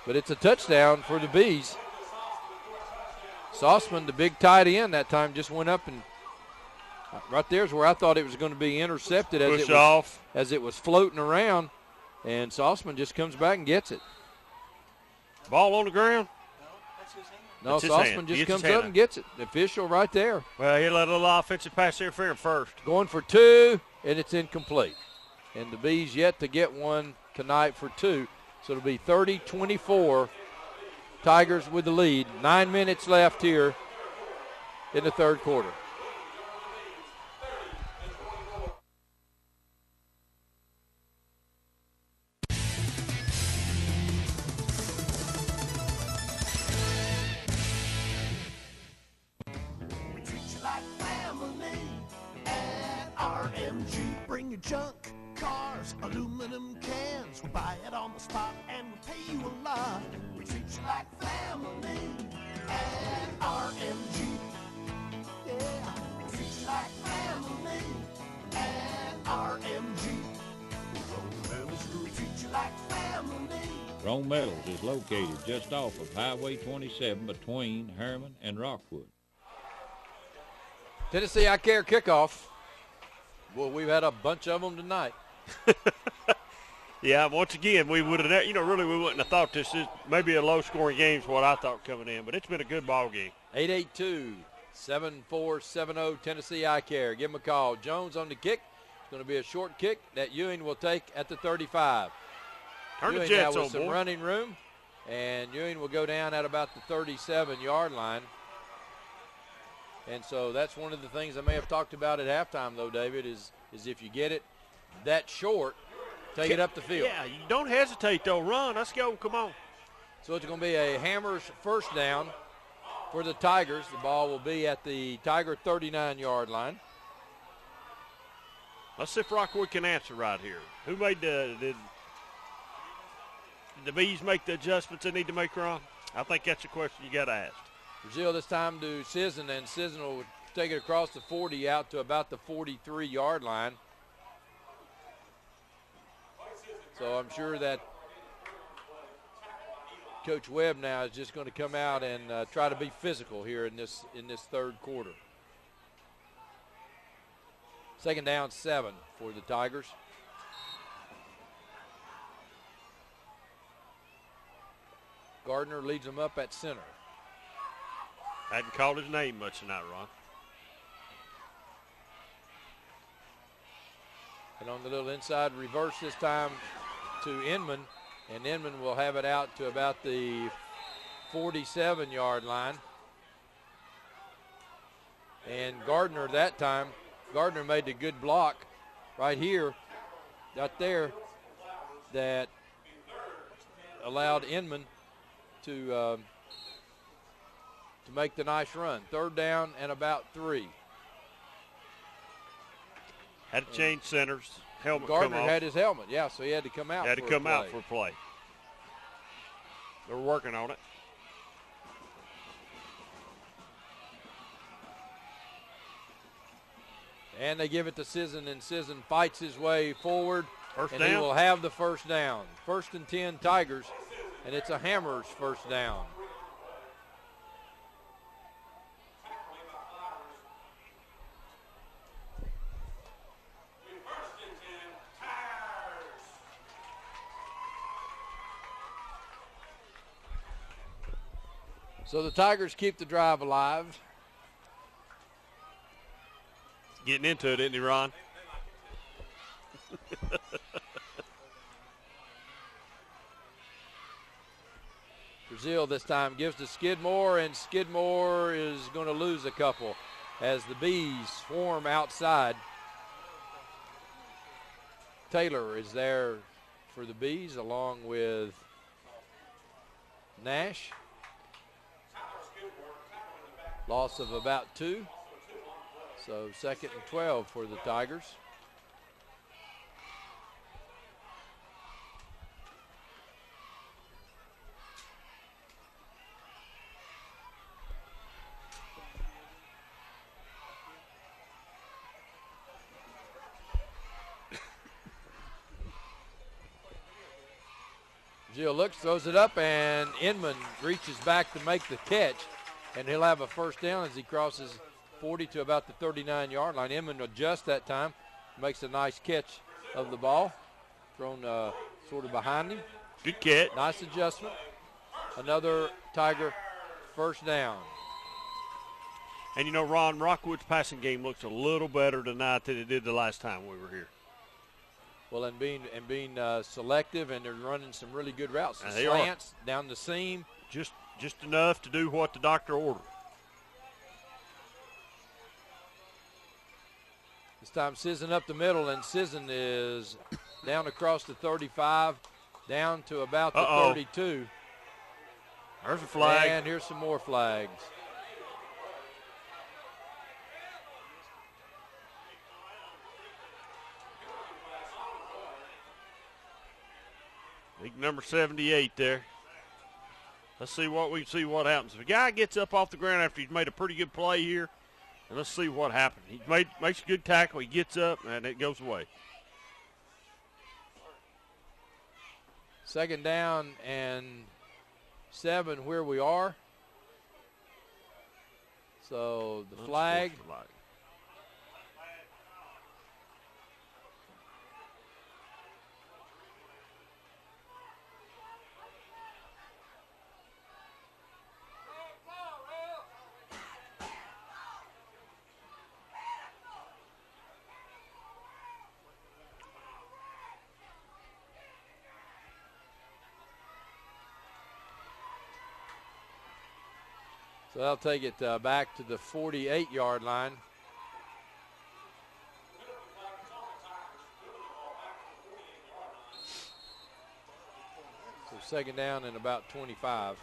But it's a touchdown for the Bees. Sauceman, the big tight end, that time just went up and right there's where I thought it was going to be intercepted as it was floating around, and Sauceman just comes back and gets it. Ball on the ground? No, that's his hand. No, Sauceman just comes up and gets it. The official right there. Well, he let a little offensive pass interference first. Going for 2, and it's incomplete. And the Bees yet to get one tonight for 2. So it'll be 30-24. Tigers with the lead. 9 minutes left here in the third quarter. We treat you like family at RMG. Bring your junk, cars, aluminum cans. We buy it on the spot and we pay you a lot. We treat you like family at RMG. Yeah, we treat you like family at RMG. We treat you like family. Rome Metals is located just off of Highway 27 between Harriman and Rockwood. Tennessee I Care kickoff. Well, we've had a bunch of them tonight. Yeah, once again, we would have, really we wouldn't have thought this is maybe a low-scoring game is what I thought coming in, but it's been a good ball game. 882-7470 Tennessee I Care. Give them a call. Jones on the kick. It's going to be a short kick that Ewing will take at the 35. Turn Ewing the Jets now on, with some boy. running room, and Ewing will go down at about the 37-yard line. And so that's one of the things I may have talked about at halftime, though, David, is if you get it that short, take it up the field. Yeah, you don't hesitate, though. Run. Let's go. Come on. So it's going to be a Hammers first down for the Tigers. The ball will be at the Tiger 39-yard line. Let's see if Rockwood can answer right here. Who made did the Bees make the adjustments they need to make, Ron? I think that's a question you got to ask. Brazil this time to Sisson, and Sisson will take it across the 40 out to about the 43-yard line. So I'm sure that Coach Webb now is just going to come out and try to be physical here in this third quarter. Second down 7 for the Tigers. Gardner leads them up at center. Hadn't called his name much tonight, Ron. And on the little inside reverse this time to Inman, and Inman will have it out to about the 47-yard line. And Gardner that time, Gardner made a good block right here, right there, that allowed Inman to make the nice run. Third down and about 3. Had to change centers. Helmet Gardner come off. had his helmet, yeah, so he had to come out. Had to come out for a play. They're working on it. And they give it to Sisson, and Sisson fights his way forward. First and down. he will have the first down. 1st and 10 Tigers, and it's a Hammers first down. So the Tigers keep the drive alive. Getting into it, isn't he, Ron? Brazil this time gives to Skidmore, and Skidmore is going to lose a couple as the Bees swarm outside. Taylor is there for the Bees along with Nash. Loss of about 2. So 2nd and 12 for the Tigers. Gio looks, throws it up, and Inman reaches back to make the catch, and he'll have a first down as he crosses 40 to about the 39-yard line. Inman adjusts that time, makes a nice catch of the ball, thrown sort of behind him. Good catch. Nice adjustment. Another Tiger first down. And, you know, Ron, Rockwood's passing game looks a little better tonight than it did the last time we were here. Well, and being selective, and they're running some really good routes. The They slants down the seam. Just enough to do what the doctor ordered. This time Sisson up the middle, and Sisson is down across the 35, down to about the 32. There's a flag. And here's some more flags. Big number 78 there. Let's see what happens. If a guy gets up off the ground after he's made a pretty good play here, and let's see what happens. He makes a good tackle. He gets up, and it goes away. Second down and 7 where we are. So the flag. So they'll take it back to the 48-yard line. So second down and about 25.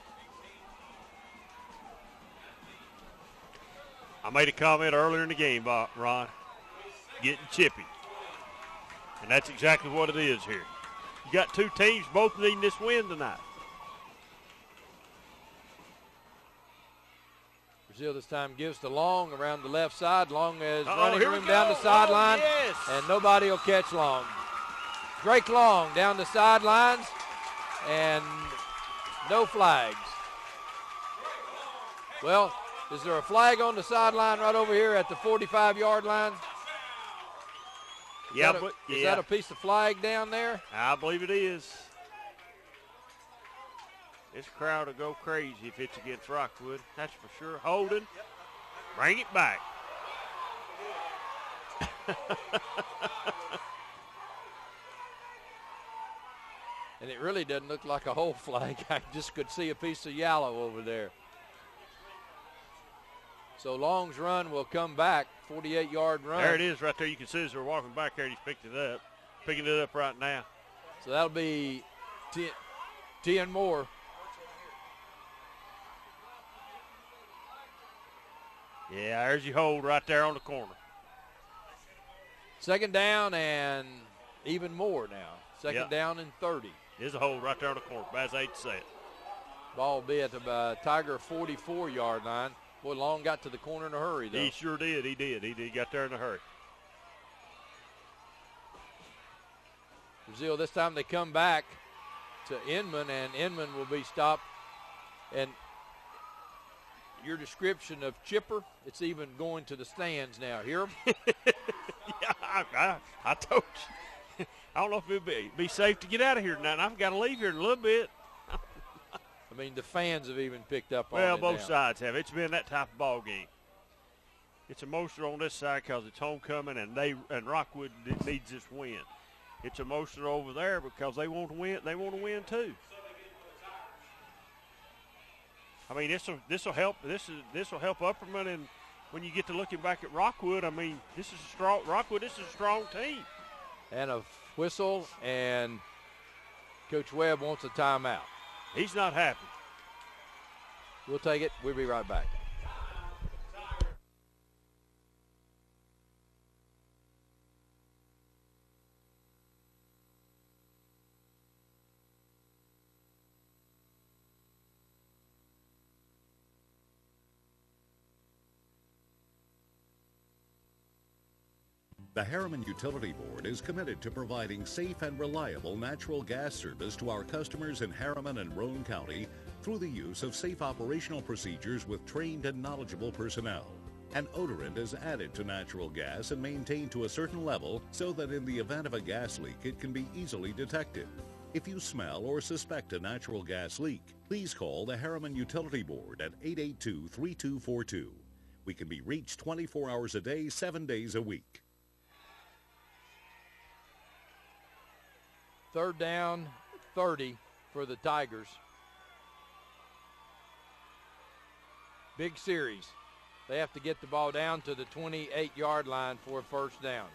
I made a comment earlier in the game, Ron, getting chippy. And that's exactly what it is here. You got two teams both needing this win tonight. Brazil this time gives to Long around the left side. Long is running room down the sideline, and nobody will catch Long. Drake Long down the sidelines, and no flags. Well, is there a flag on the sideline right over here at the 45-yard line? Is that a piece of flag down there? I believe it is. This crowd will go crazy if it's against Rockwood. That's for sure. Holding. Bring it back. And it really doesn't look like a whole flag. I just could see a piece of yellow over there. So Long's run will come back, 48-yard run. There it is right there. You can see as they're walking back there, he's picked it up. Picking it up right now. So that'll be 10 more. Yeah, there's your hold right there on the corner. Second down and even more now. Second down and 30. There's a hold right there on the corner. As I hate to say it. Ball will be at the Tiger 44-yard line. Boy, Long got to the corner in a hurry, though. He sure did. He did. He got there in a hurry. Brazil, this time they come back to Inman, and Inman will be stopped. And your description of chipper, it's even going to the stands now. Hear him? Yeah, I told you. I don't know if it would be safe to get out of here tonight. I've got to leave here in a little bit. I mean, the fans have even picked up on it. Well, both sides have. It's been that type of ball game. It's emotional on this side because it's homecoming, and Rockwood needs this win. It's emotional over there because they want to win. They want to win too. I mean, this will help. This will help Upperman, and when you get to looking back at Rockwood, I mean, this is a strong Rockwood. This is a strong team. And a whistle, and Coach Webb wants a timeout. He's not happy. We'll take it. We'll be right back. The Harriman Utility Board is committed to providing safe and reliable natural gas service to our customers in Harriman and Roane County through the use of safe operational procedures with trained and knowledgeable personnel. An odorant is added to natural gas and maintained to a certain level so that in the event of a gas leak it can be easily detected. If you smell or suspect a natural gas leak, please call the Harriman Utility Board at 882-3242. We can be reached 24 hours a day, 7 days a week. Third down, 30 for the Tigers. Big series. They have to get the ball down to the 28-yard line for a first down.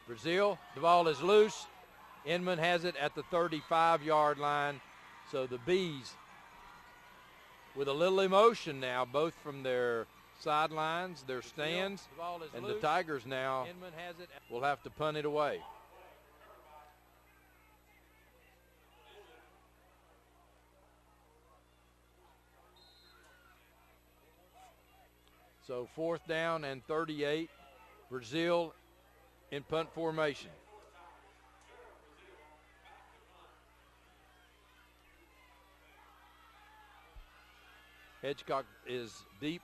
Brazil, the ball is loose. Inman has it at the 35-yard line. So the Bees, with a little emotion now, both from their sidelines, their stands, and the Tigers now will have to punt it away. So fourth down and 38. Brazil in punt formation. Hedgecock is deep.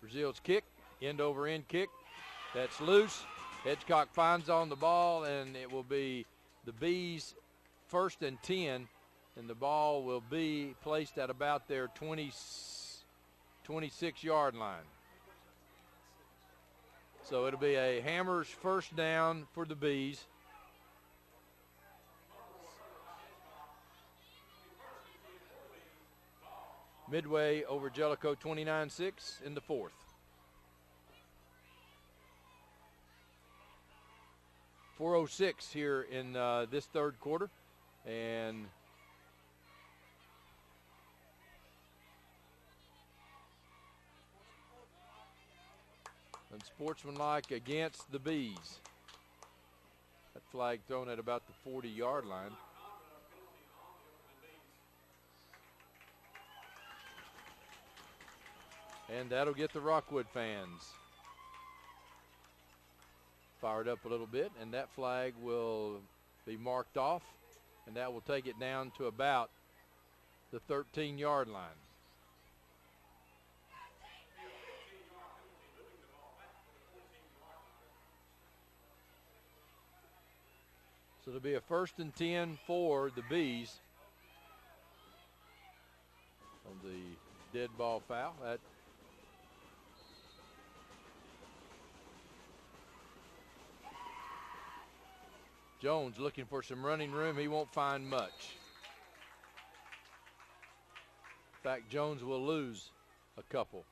Brazil's kick, end over end kick. That's loose. Hedgecock finds on the ball, and it will be the Bees 1st and 10. And the ball will be placed at about their 26-yard line. So it'll be a Hammers first down for the Bees. Midway over Jellicoe, 29-6 in the fourth. .406 here in this third quarter. And unsportsmanlike against the Bees. That flag thrown at about the 40-yard line. And that'll get the Rockwood fans fired up a little bit, and that flag will be marked off, and that will take it down to about the 13-yard line. So it'll be a 1st and 10 for the Bees on the dead ball foul. That Jones looking for some running room. He won't find much. In fact, Jones will lose a couple.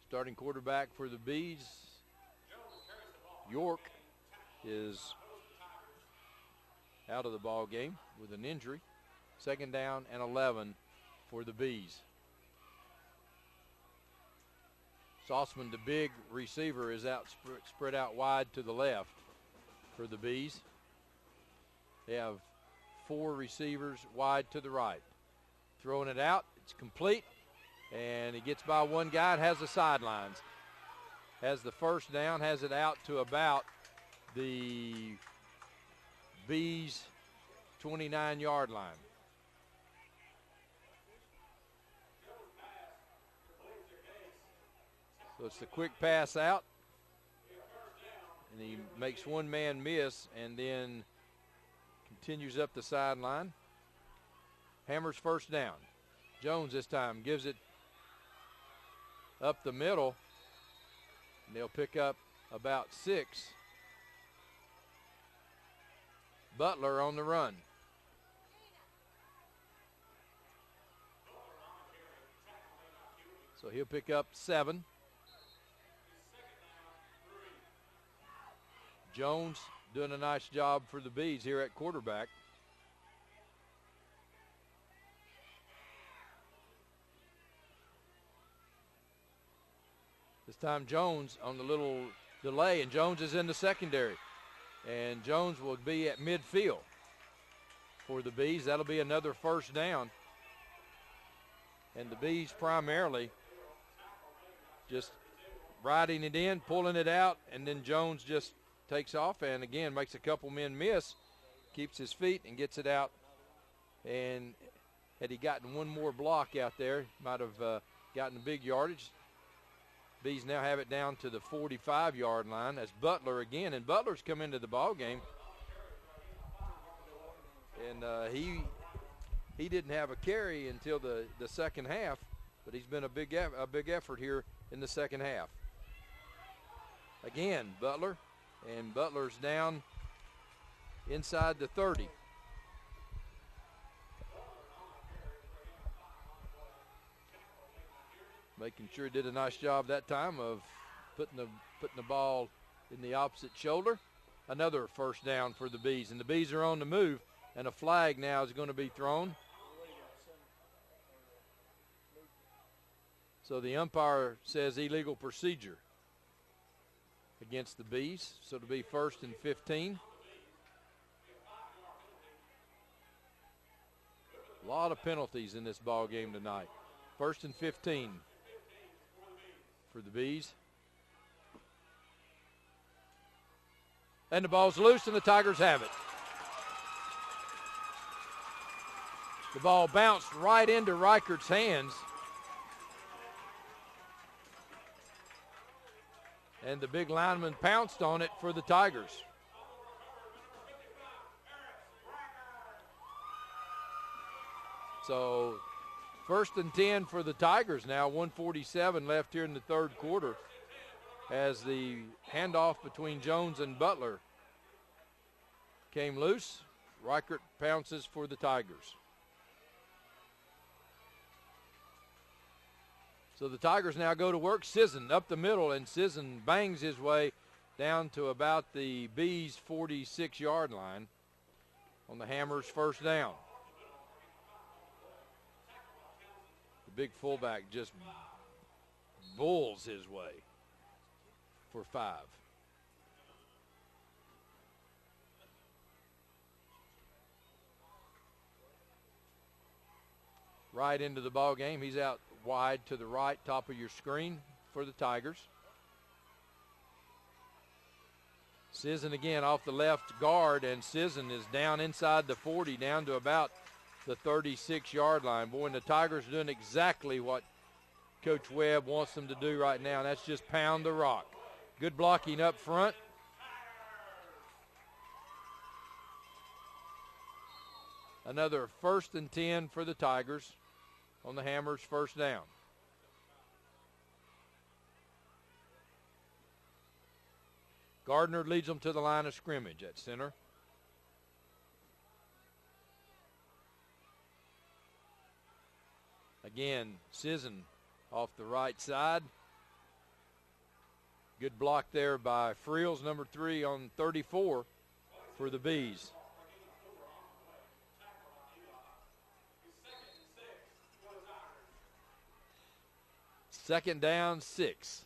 Starting quarterback for the Bees, York, is out of the ball game with an injury. 2nd down and 11 for the Bees. Sauceman, the big receiver, is out spread out wide to the left for the Bees. They have 4 receivers wide to the right. Throwing it out, it's complete, and he gets by one guy. It has the sidelines. Has the first down, has it out to about the Bees 29-yard line. So it's the quick pass out, and he makes one man miss and then continues up the sideline. Hammers first down. Jones this time gives it up the middle, and they'll pick up about 6. Butler on the run. So he'll pick up 7. Jones doing a nice job for the Bees here at quarterback. This time Jones on the little delay, and Jones is in the secondary. And Jones will be at midfield for the Bees. That'll be another first down. And the Bees primarily just riding it in, pulling it out, and then Jones just takes off and, again, makes a couple men miss, keeps his feet and gets it out. And had he gotten one more block out there, might have gotten a big yardage. Bees now have it down to the 45-yard line as Butler again, and Butler's come into the ball game, and he didn't have a carry until the second half, but he's been a big effort here in the second half. Again, Butler, and Butler's down inside the 30. Making sure he did a nice job that time of putting the ball in the opposite shoulder. Another first down for the Bees, and the Bees are on the move, and a flag now is going to be thrown. So the umpire says illegal procedure against the Bees, so it'll be 1st and 15. A lot of penalties in this ball game tonight. 1st and 15 for the Bees. And the ball's loose, and the Tigers have it. The ball bounced right into Reichert's hands. And the big lineman pounced on it for the Tigers. So 1st and 10 for the Tigers now. 1:47 left here in the third quarter as the handoff between Jones and Butler came loose. Reichert pounces for the Tigers. So the Tigers now go to work. Sisson up the middle, and Sisson bangs his way down to about the Bees' 46-yard line on the Hammers' first down. The big fullback just bulls his way for 5. Right into the ball game. He's out wide to the right, top of your screen for the Tigers. Sisson again off the left guard, and Sisson is down inside the 40, down to about the 36-yard line. Boy, and the Tigers are doing exactly what Coach Webb wants them to do right now, and that's just pound the rock. Good blocking up front. Another 1st and 10 for the Tigers on the Hammers' first down. Gardner leads them to the line of scrimmage at center. Again, Sisson off the right side. Good block there by Friels, number 3 on 34 for the Bees. Second down, 6.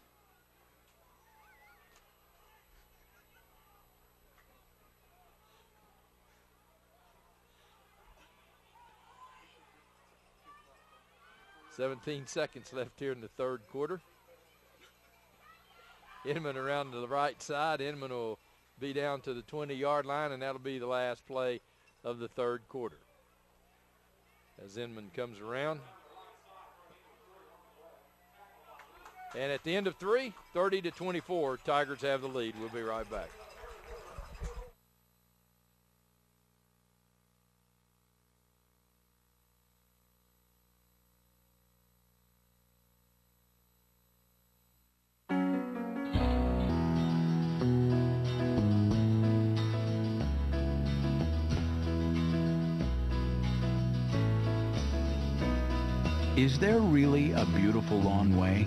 "17 seconds left here in the third quarter. Inman around to the right side. Inman will be down to the 20-yard line, and that'll be the last play of the third quarter. As Inman comes around. And at the end of 3, 30-24, Tigers have the lead. We'll be right back. Is there really a beautiful lawn way?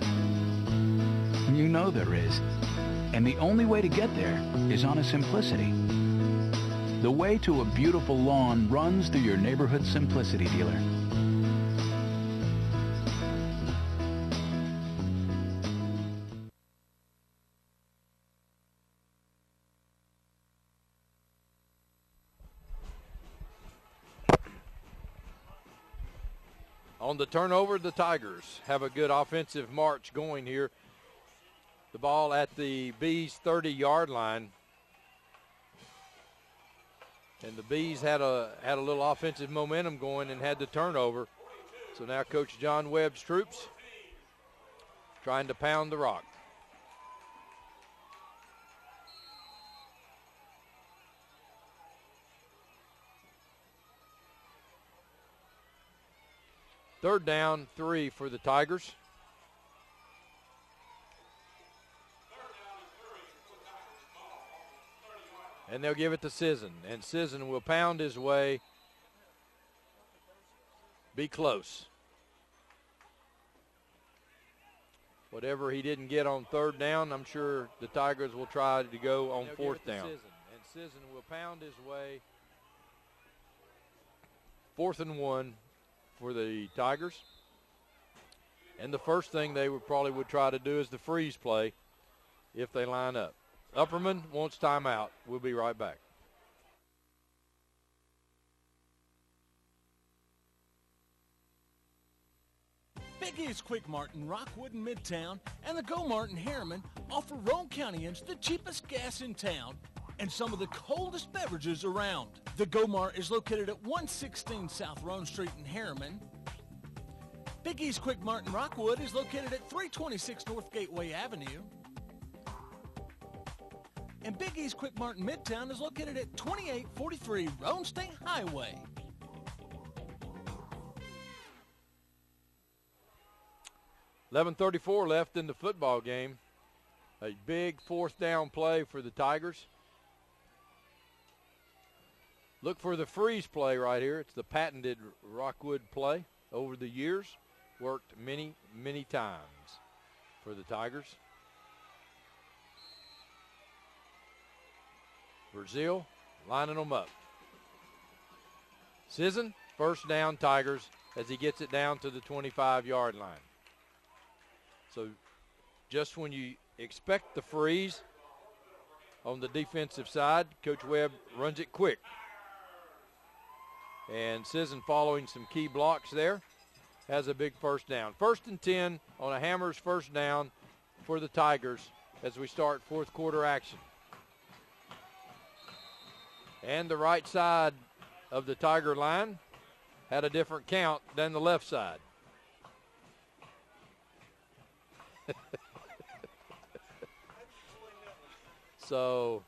You know there is. And the only way to get there is on a Simplicity. The way to a beautiful lawn runs through your neighborhood Simplicity dealer. On the turnover, the Tigers have a good offensive march going here. The ball at the Bees' 30-yard line. And the Bees had a little offensive momentum going and had the turnover. So now Coach John Webb's troops trying to pound the rock. Third down, 3 for the Tigers. And they'll give it to Sisson. And Sisson will pound his way. Be close. Whatever he didn't get on third down, I'm sure the Tigers will try to go on fourth down. And Sisson will pound his way. 4th and 1 for the Tigers. And the first thing they would try to do is the freeze play if they line up. Upperman wants timeout. We'll be right back. Big East Quick Mart in Rockwood and Midtown and the Go Mart in Harriman offer Roane Countyans the cheapest gas in town and some of the coldest beverages around. The Go Mart is located at 116 South Roane Street in Harriman. Big East Quick Mart in Rockwood is located at 326 North Gateway Avenue. And Big East Quick Mart in Midtown is located at 2843 Roane State Highway. $11:34 left in the football game. A big 4th down play for the Tigers. Look for the freeze play right here. It's the patented Rockwood play over the years. Worked many, many times for the Tigers. Brazil lining them up. Sisson, first down Tigers as he gets it down to the 25-yard line. So just when you expect the freeze on the defensive side, Coach Webb runs it quick. And Sisson, following some key blocks there, has a big first down. 1st and 10 on a Hammers first down for the Tigers as we start fourth quarter action. And the right side of the Tiger line had a different count than the left side. So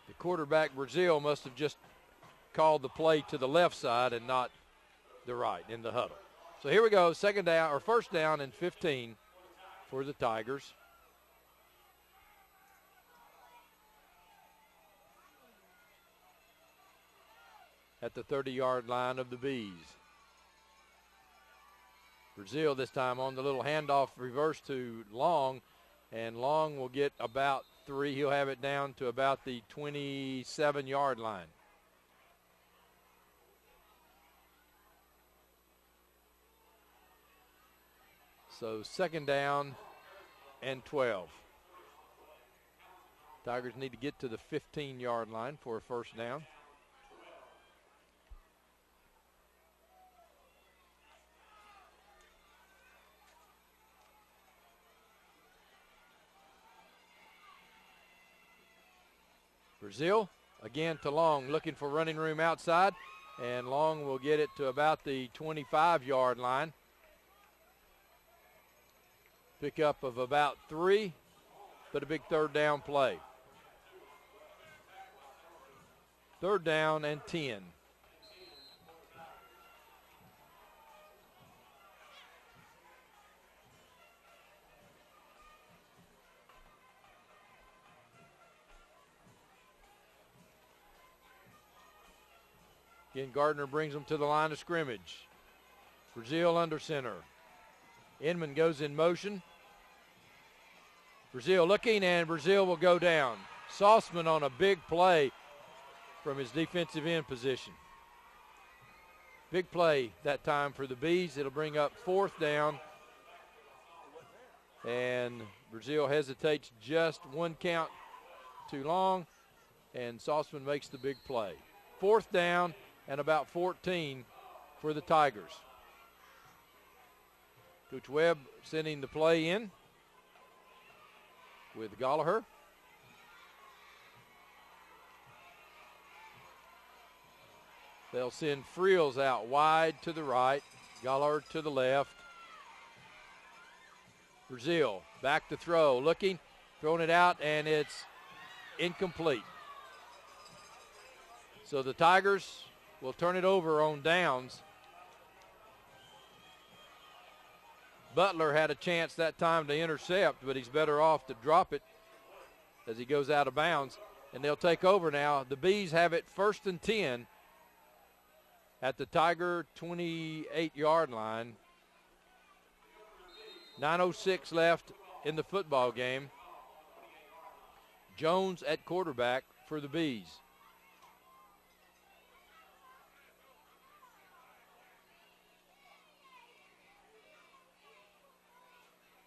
the quarterback, Brazil, must have just called the play to the left side and not the right in the huddle. So here we go, first down and 15 for the Tigers. At the 30-yard line of the Bees. Brazil this time on the little handoff reverse to Long, and Long will get about 3. He'll have it down to about the 27-yard line. So 2nd down and 12. Tigers need to get to the 15-yard line for a first down. Brazil, again to Long, looking for running room outside, and Long will get it to about the 25-yard line. Pickup of about 3, but a big third down play. 3rd down and 10. Again, Gardner brings them to the line of scrimmage. Brazil under center. Inman goes in motion. Brazil looking, and Brazil will go down. Sauceman on a big play from his defensive end position. Big play that time for the Bees. It'll bring up 4th down. And Brazil hesitates just 1 count too long, and Sauceman makes the big play. 4th down and about 14 for the Tigers. Coach Webb sending the play in with Gallagher. They'll send Friels out wide to the right, Gallagher to the left. Brazil back to throw, looking, throwing it out, and it's incomplete. So the Tigers will turn it over on downs. Butler had a chance that time to intercept, but he's better off to drop it as he goes out of bounds. And they'll take over now. The Bees have it 1st and 10 at the Tiger 28-yard line. 9:06 left in the football game. Jones at quarterback for the Bees.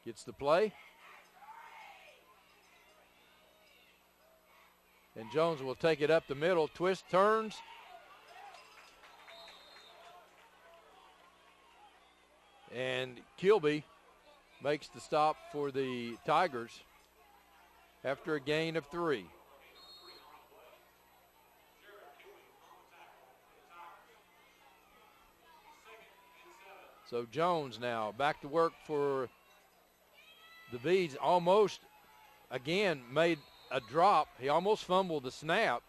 Gets the play. And Jones will take it up the middle. Twist, turns. And Kilby makes the stop for the Tigers after a gain of 3. So Jones now back to work for the Bees. Almost, again, made a drop. He almost fumbled the snap.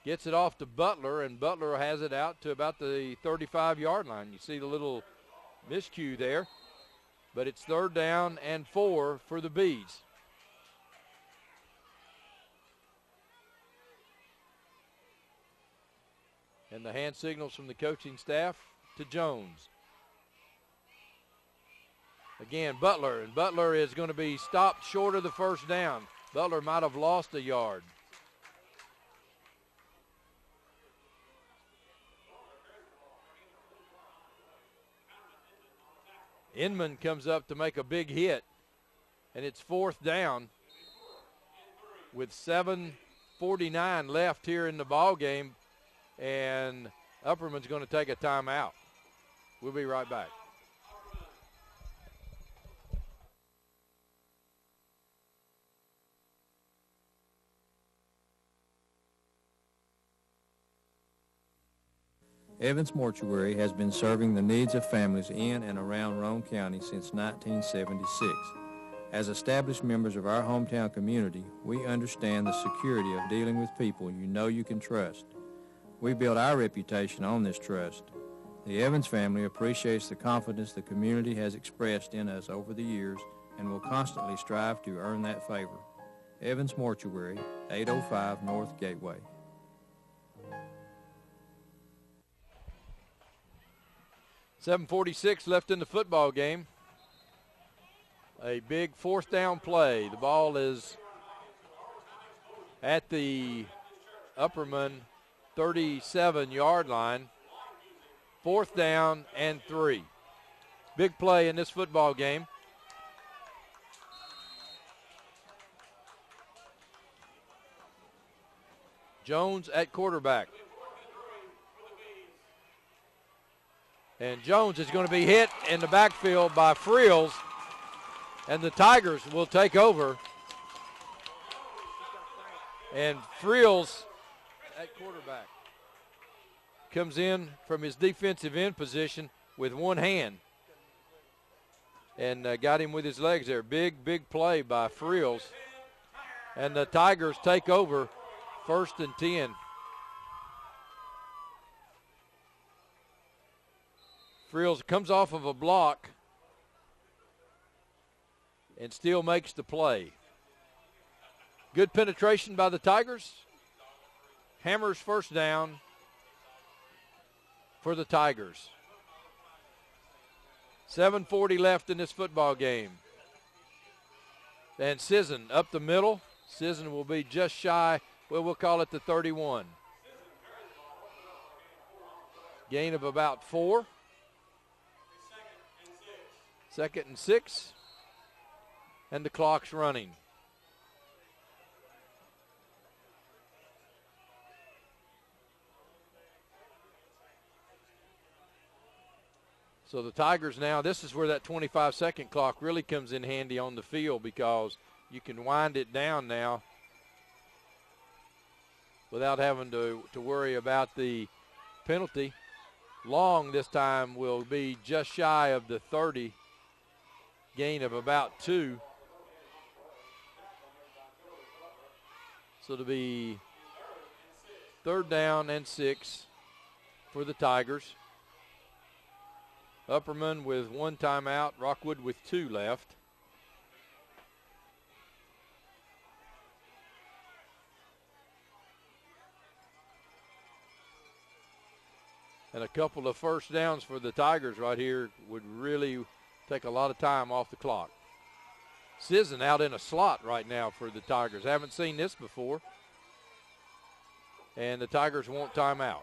Gets it off to Butler, and Butler has it out to about the 35-yard line. You see the little miscue there. But it's 3rd down and 4 for the Bees. And the hand signals from the coaching staff to Jones. Again, Butler, and Butler is going to be stopped short of the 1st down. Butler might have lost a yard. Inman comes up to make a big hit, and it's 4th down with 7:49 left here in the ball game, and Upperman's going to take a timeout. We'll be right back. Evans Mortuary has been serving the needs of families in and around Roane County since 1976. As established members of our hometown community, we understand the security of dealing with people you know you can trust. We build our reputation on this trust. The Evans family appreciates the confidence the community has expressed in us over the years and will constantly strive to earn that favor. Evans Mortuary, 805 North Gateway. .746 left in the football game. A big 4th down play. The ball is at the Upperman 37-yard line. 4th down and 3. Big play in this football game. Jones at quarterback. And Jones is going to be hit in the backfield by Frills, and the Tigers will take over. And Frills at quarterback comes in from his defensive end position with one hand and got him with his legs there. Big play by Frills. And the Tigers take over 1st and 10. Frills comes off of a block and still makes the play. Good penetration by the Tigers. Hammers 1st down for the Tigers. 7:40 left in this football game. And Sisson up the middle. Sisson will be just shy, well, we'll call it the 31. Gain of about 4. 2nd and 6, and the clock's running. So the Tigers now, this is where that 25-second clock really comes in handy on the field, because you can wind it down now without having to worry about the penalty. Long this time will be just shy of the 30. Gain of about 2. So to be 3rd down and 6 for the Tigers. Upperman with 1 timeout, Rockwood with 2 left. And a couple of first downs for the Tigers right here would really take a lot of time off the clock. Sisson out in a slot right now for the Tigers. Haven't seen this before. And the Tigers want timeout.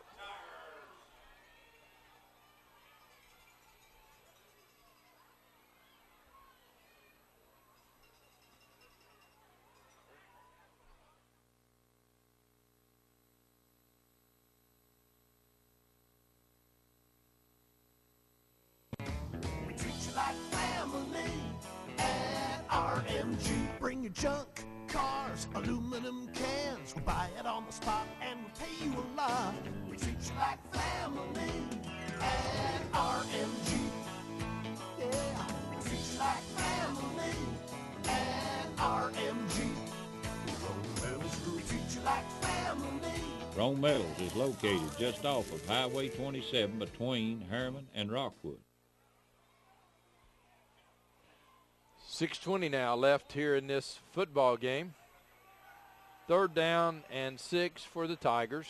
We treat you like family at RMG. Bring your junk, cars, aluminum cans. We buy it on the spot and we'll pay you a lot. We treat you like family at RMG. Yeah, we treat you like family at RMG. We treat you like family. Rome Metals is located just off of Highway 27 between Harriman and Rockwood. 6:20 now left here in this football game. 3rd down and 6 for the Tigers.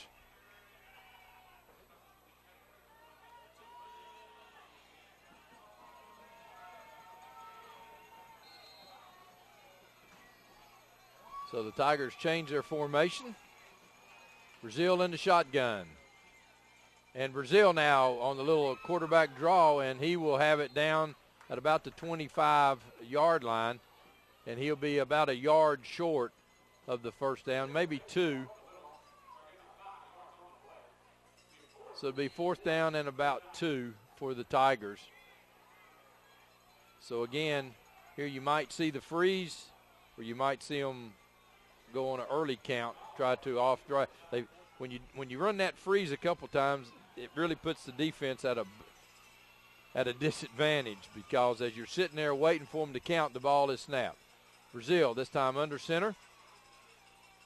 So the Tigers change their formation. Brazil in the shotgun. And Brazil now on the little quarterback draw, and he will have it down at about the 25-yard line, and he'll be about a yard short of the first down, maybe 2. So it'll be 4th down and about 2 for the Tigers. So again, here you might see the freeze, or you might see them go on an early count, try to off-drive. When you run that freeze a couple times, it really puts the defense at a disadvantage, because as you're sitting there waiting for them to count, the ball is snapped. Brazil this time under center.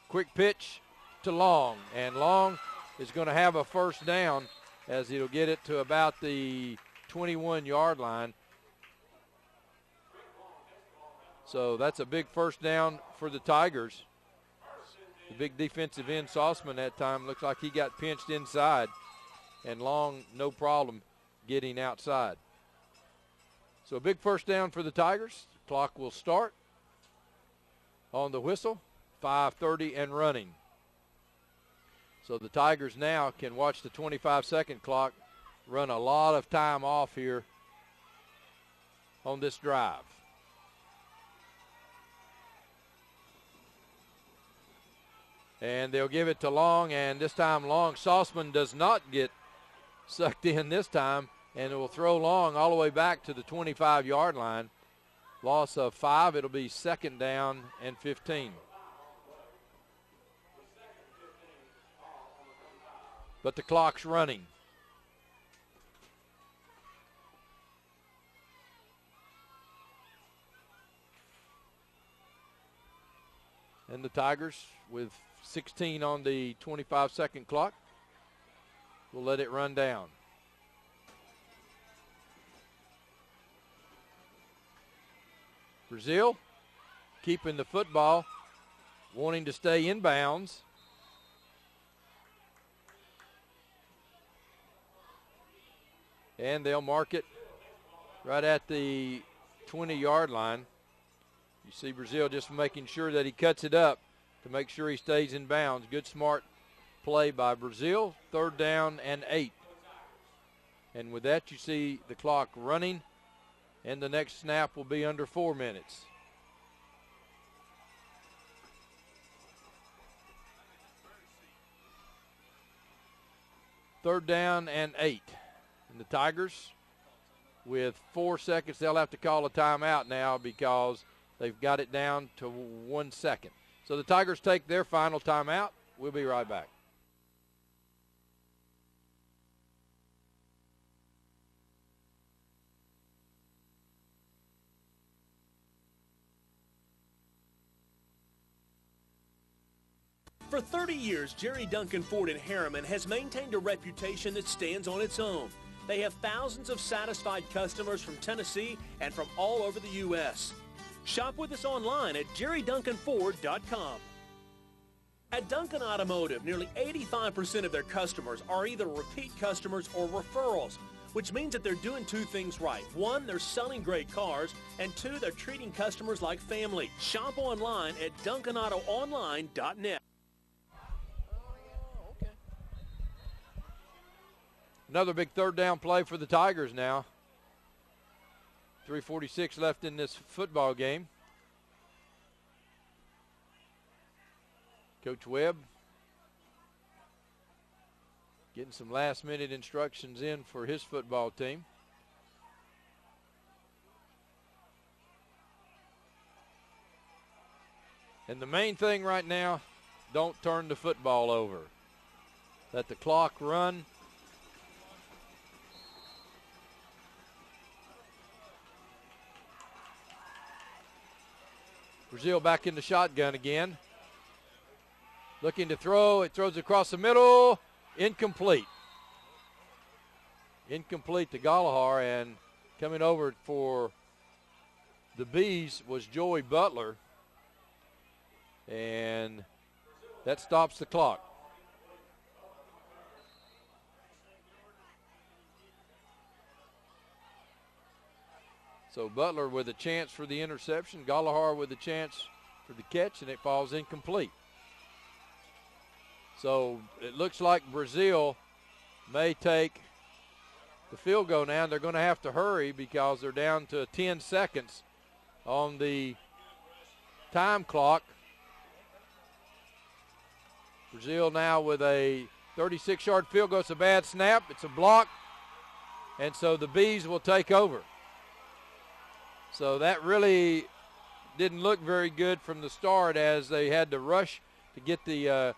Quick pitch to Long, and Long is going to have a first down as he'll get it to about the 21-yard line. So that's a big first down for the Tigers. The big defensive end, Sauceman, that time looks like he got pinched inside, and Long, no problem getting outside. So a big first down for the Tigers. Clock will start on the whistle. 5:30 and running. So the Tigers now can watch the 25-second clock run a lot of time off here on this drive. And they'll give it to Long, and this time Long, Sauceman does not get sucked in this time, and it will throw Long all the way back to the 25-yard line. Loss of 5. It'll be 2nd down and 15. But the clock's running. And the Tigers, with 16 on the 25-second clock, will let it run down. Brazil keeping the football, wanting to stay in bounds. And they'll mark it right at the 20-yard line. You see Brazil just making sure that he cuts it up to make sure he stays in bounds. Good, smart play by Brazil. 3rd down and 8. And with that, you see the clock running, and the next snap will be under 4 minutes. Third down and 8. And the Tigers, with 4 seconds, they'll have to call a timeout now because they've got it down to 1 second. So the Tigers take their final timeout. We'll be right back. For 30 years, Jerry Duncan Ford in Harriman has maintained a reputation that stands on its own. They have thousands of satisfied customers from Tennessee and from all over the U.S. Shop with us online at jerryduncanford.com. At Duncan Automotive, nearly 85% of their customers are either repeat customers or referrals, which means that they're doing two things right. One, they're selling great cars, and two, they're treating customers like family. Shop online at duncanautoonline.net. Another big third down play for the Tigers now. 3:46 left in this football game. Coach Webb getting some last-minute instructions in for his football team. And the main thing right now, don't turn the football over. Let the clock run. Brazil back in the shotgun again. Looking to throw. It throws across the middle. Incomplete. Incomplete to Gallagher, and coming over for the Bees was Joey Butler. And that stops the clock. So Butler with a chance for the interception, Gallagher with a chance for the catch, and it falls incomplete. So it looks like Brazil may take the field goal now. They're going to have to hurry because they're down to 10 seconds on the time clock. Brazil now with a 36-yard field goal. It's a bad snap. It's a block. And so the Bees will take over. So that really didn't look very good from the start as they had to rush to get the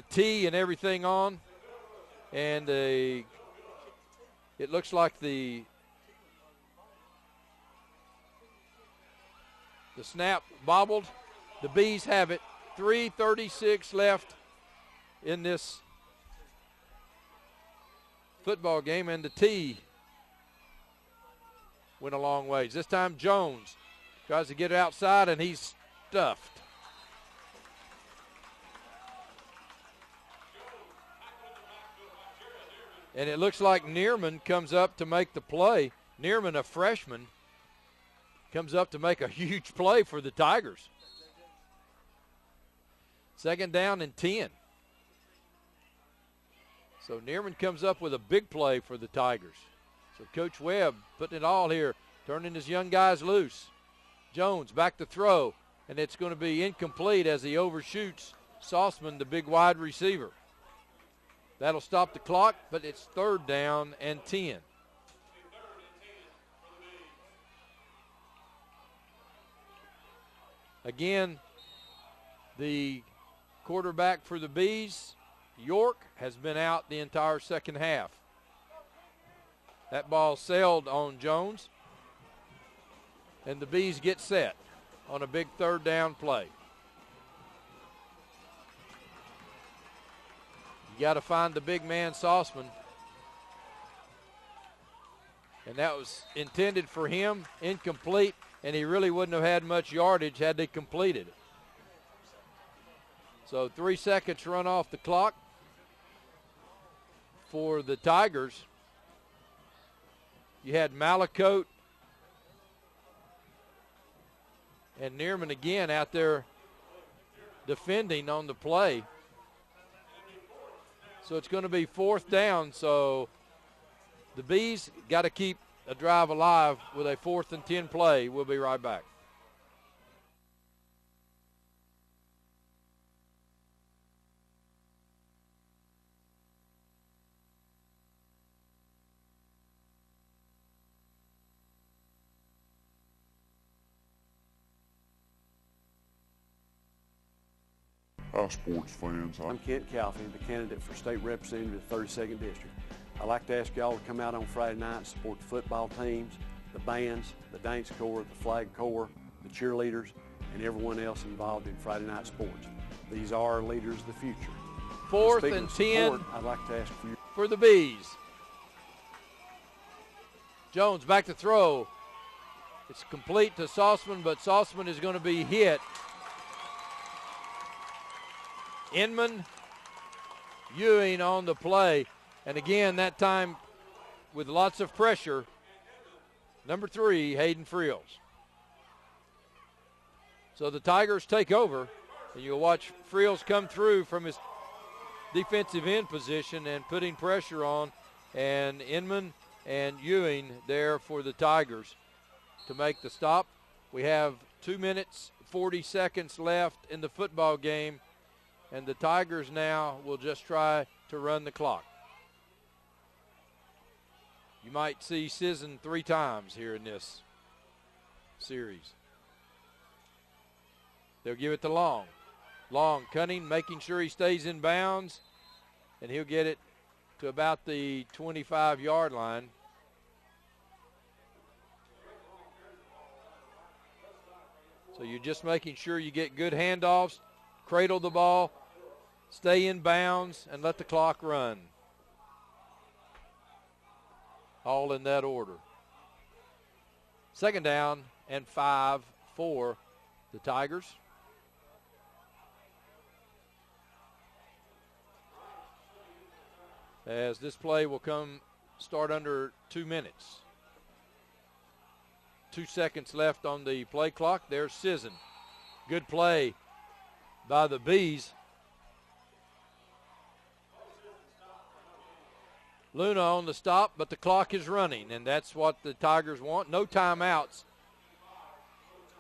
tee and everything on. And it looks like the snap bobbled. The Bees have it. 3:36 left in this football game, and the tee went a long ways. This time Jones tries to get it outside, and he's stuffed. And it looks like Neerman comes up to make the play. Neerman, a freshman, comes up to make a huge play for the Tigers. Second down and 10. So Neerman comes up with a big play for the Tigers. So Coach Webb putting it all here, turning his young guys loose. Jones back to throw, and it's going to be incomplete as he overshoots Sauceman, the big wide receiver. That'll stop the clock, but it's third down and 10. Again, the quarterback for the Bees, York, has been out the entire second half. That ball sailed on Jones, and the Bees get set on a big third down play. You got to find the big man, Sauceman. And that was intended for him, incomplete, and he really wouldn't have had much yardage had they completed it. So 3 seconds run off the clock for the Tigers. You had Malacote and Neerman again out there defending on the play. So it's going to be fourth down. So the Bees got to keep a drive alive with a 4th and 10 play. We'll be right back. Hi, sports fans. I'm Kent Calfin, the candidate for state representative of the 32nd District. I'd like to ask y'all to come out on Friday night and support the football teams, the bands, the dance corps, the flag corps, the cheerleaders, and everyone else involved in Friday night sports. These are our leaders of the future. 4th Speaking and of 10 support, I'd like to ask for the Bees. Jones back to throw. It's complete to Sauceman, but Sauceman is going to be hit. Inman, Ewing on the play. And again, that time with lots of pressure, number 3, Hayden Friels. So the Tigers take over, and you'll watch Friels come through from his defensive end position and putting pressure on, and Inman and Ewing there for the Tigers to make the stop. We have 2 minutes, 40 seconds left in the football game, and the Tigers now will just try to run the clock. You might see Sisson 3 times here in this series. They'll give it to Long. Long, Cunning, making sure he stays in bounds, and he'll get it to about the 25-yard line. So you're just making sure you get good handoffs, cradle the ball, stay in bounds, and let the clock run. All in that order. 2nd down and 5 for the Tigers. As this play will start under 2 minutes. 2 seconds left on the play clock. There's Sisson. Good play by the Bees. Luna on the stop, but the clock is running, and that's what the Tigers want. No timeouts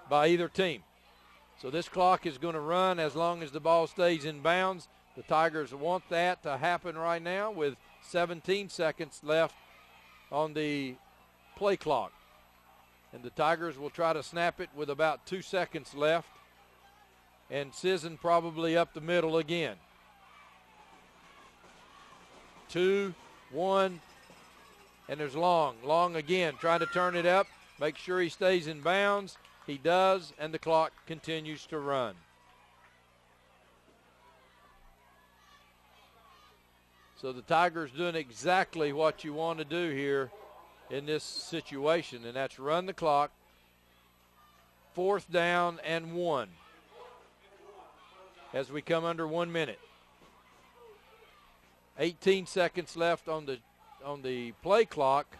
by either team. So this clock is going to run as long as the ball stays in bounds. The Tigers want that to happen right now with 17 seconds left on the play clock. And the Tigers will try to snap it with about 2 seconds left. And Sisson probably up the middle again. 2, 1, and there's Long. Long again trying to turn it up, make sure he stays in bounds. He does, and the clock continues to run. So the Tigers doing exactly what you want to do here in this situation, and that's run the clock. 4th down and 1 as we come under 1 minute. 18 seconds left on the play clock.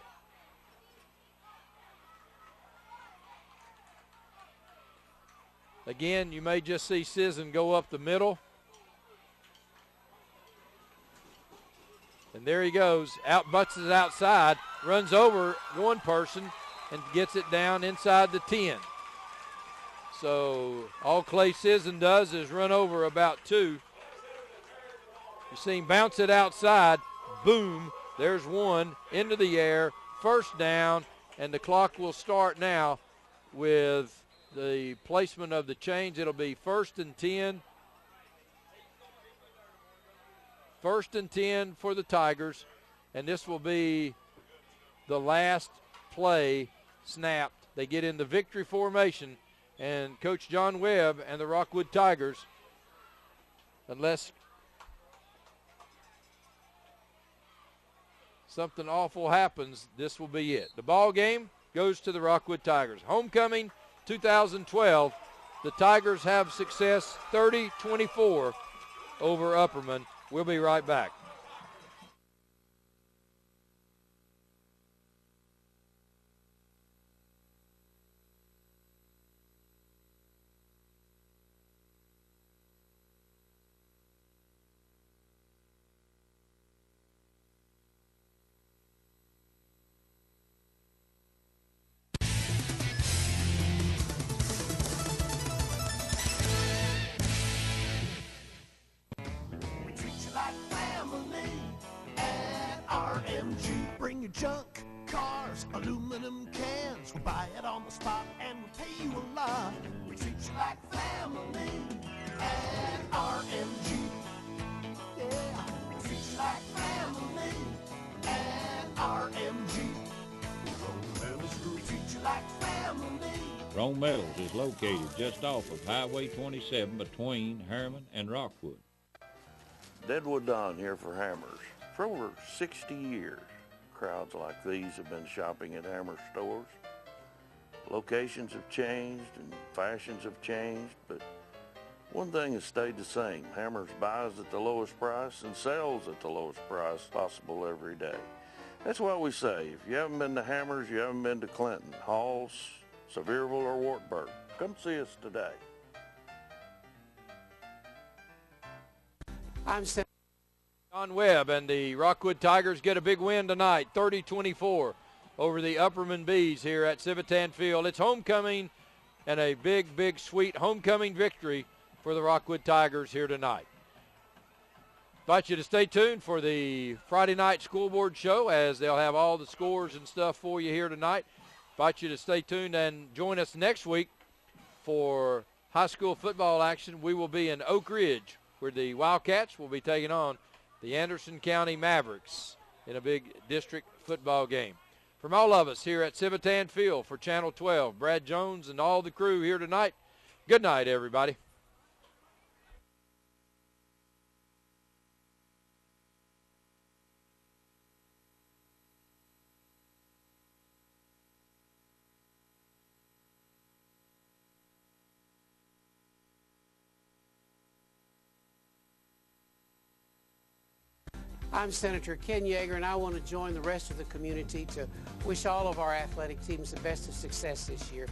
Again, you may just see Sisson go up the middle. And there he goes, butts it outside, runs over one person and gets it down inside the 10. So all Clay Sisson does is run over about 2. You see him bounce it outside, boom, there's 1 into the air, 1st down, and the clock will start now with the placement of the chains. It'll be 1st and 10. 1st and 10 for the Tigers, and this will be the last play snapped. They get in the victory formation, and Coach John Webb and the Rockwood Tigers, unless something awful happens, this will be it. The ball game goes to the Rockwood Tigers. Homecoming 2012, the Tigers have success 30-24 over Upperman. We'll be right back. Bring your junk, cars, aluminum cans. We buy it on the spot and we pay you a lot. We treat you like family at RMG. Yeah, we treat you like family at RMG. We treat you like family Rome Metals is located just off of Highway 27 between Harriman and Rockwood. Deadwood Don here for Hammers. For over 60 years, crowds like these have been shopping at Hammer stores. Locations have changed and fashions have changed, but one thing has stayed the same. Hammers buys at the lowest price and sells at the lowest price possible every day. That's why we say, if you haven't been to Hammers, you haven't been to Clinton, Halls, Sevierville, or Wartburg. Come see us today. I'm John Webb, and the Rockwood Tigers get a big win tonight, 30-24 over the Upperman Bees here at Civitan Field. It's homecoming and a big, big, sweet homecoming victory for the Rockwood Tigers here tonight. Invite you to stay tuned for the Friday night school board show, as they'll have all the scores and stuff for you here tonight. Invite you to stay tuned and join us next week for high school football action. We will be in Oak Ridge, where the Wildcats will be taking on the Anderson County Mavericks in a big district football game. From all of us here at Civitan Field for Channel 12, Brad Jones and all the crew here tonight, good night, everybody. I'm Senator Ken Yeager, and I want to join the rest of the community to wish all of our athletic teams the best of success this year.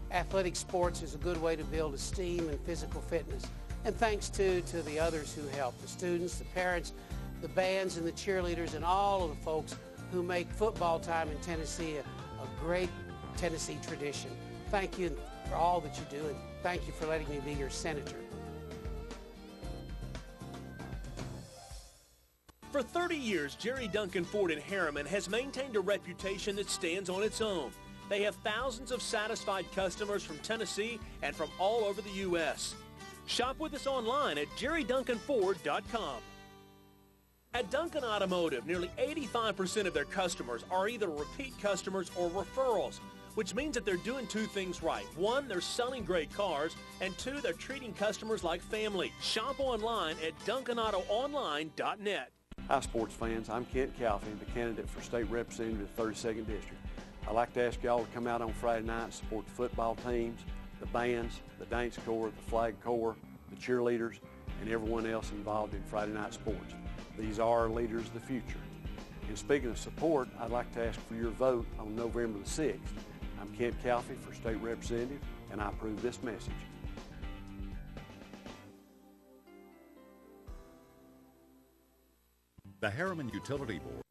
Athletic sports is a good way to build esteem and physical fitness. And thanks to the others who help, the students, the parents, the bands, and the cheerleaders, and all of the folks who make football time in Tennessee a great Tennessee tradition. Thank you for all that you do, and thank you for letting me be your senator. For 30 years, Jerry Duncan Ford in Harriman has maintained a reputation that stands on its own. They have thousands of satisfied customers from Tennessee and from all over the U.S. Shop with us online at jerryduncanford.com. At Duncan Automotive, nearly 85% of their customers are either repeat customers or referrals, which means that they're doing two things right. One, they're selling great cars, and two, they're treating customers like family. Shop online at duncanautoonline.net. Hi, sports fans. I'm Kent Calfee, the candidate for state representative of the 32nd District. I'd like to ask y'all to come out on Friday night and support the football teams, the bands, the dance corps, the flag corps, the cheerleaders, and everyone else involved in Friday night sports. These are our leaders of the future. And speaking of support, I'd like to ask for your vote on November the 6th. I'm Kent Calfee for state representative, and I approve this message. The Harriman Utility Board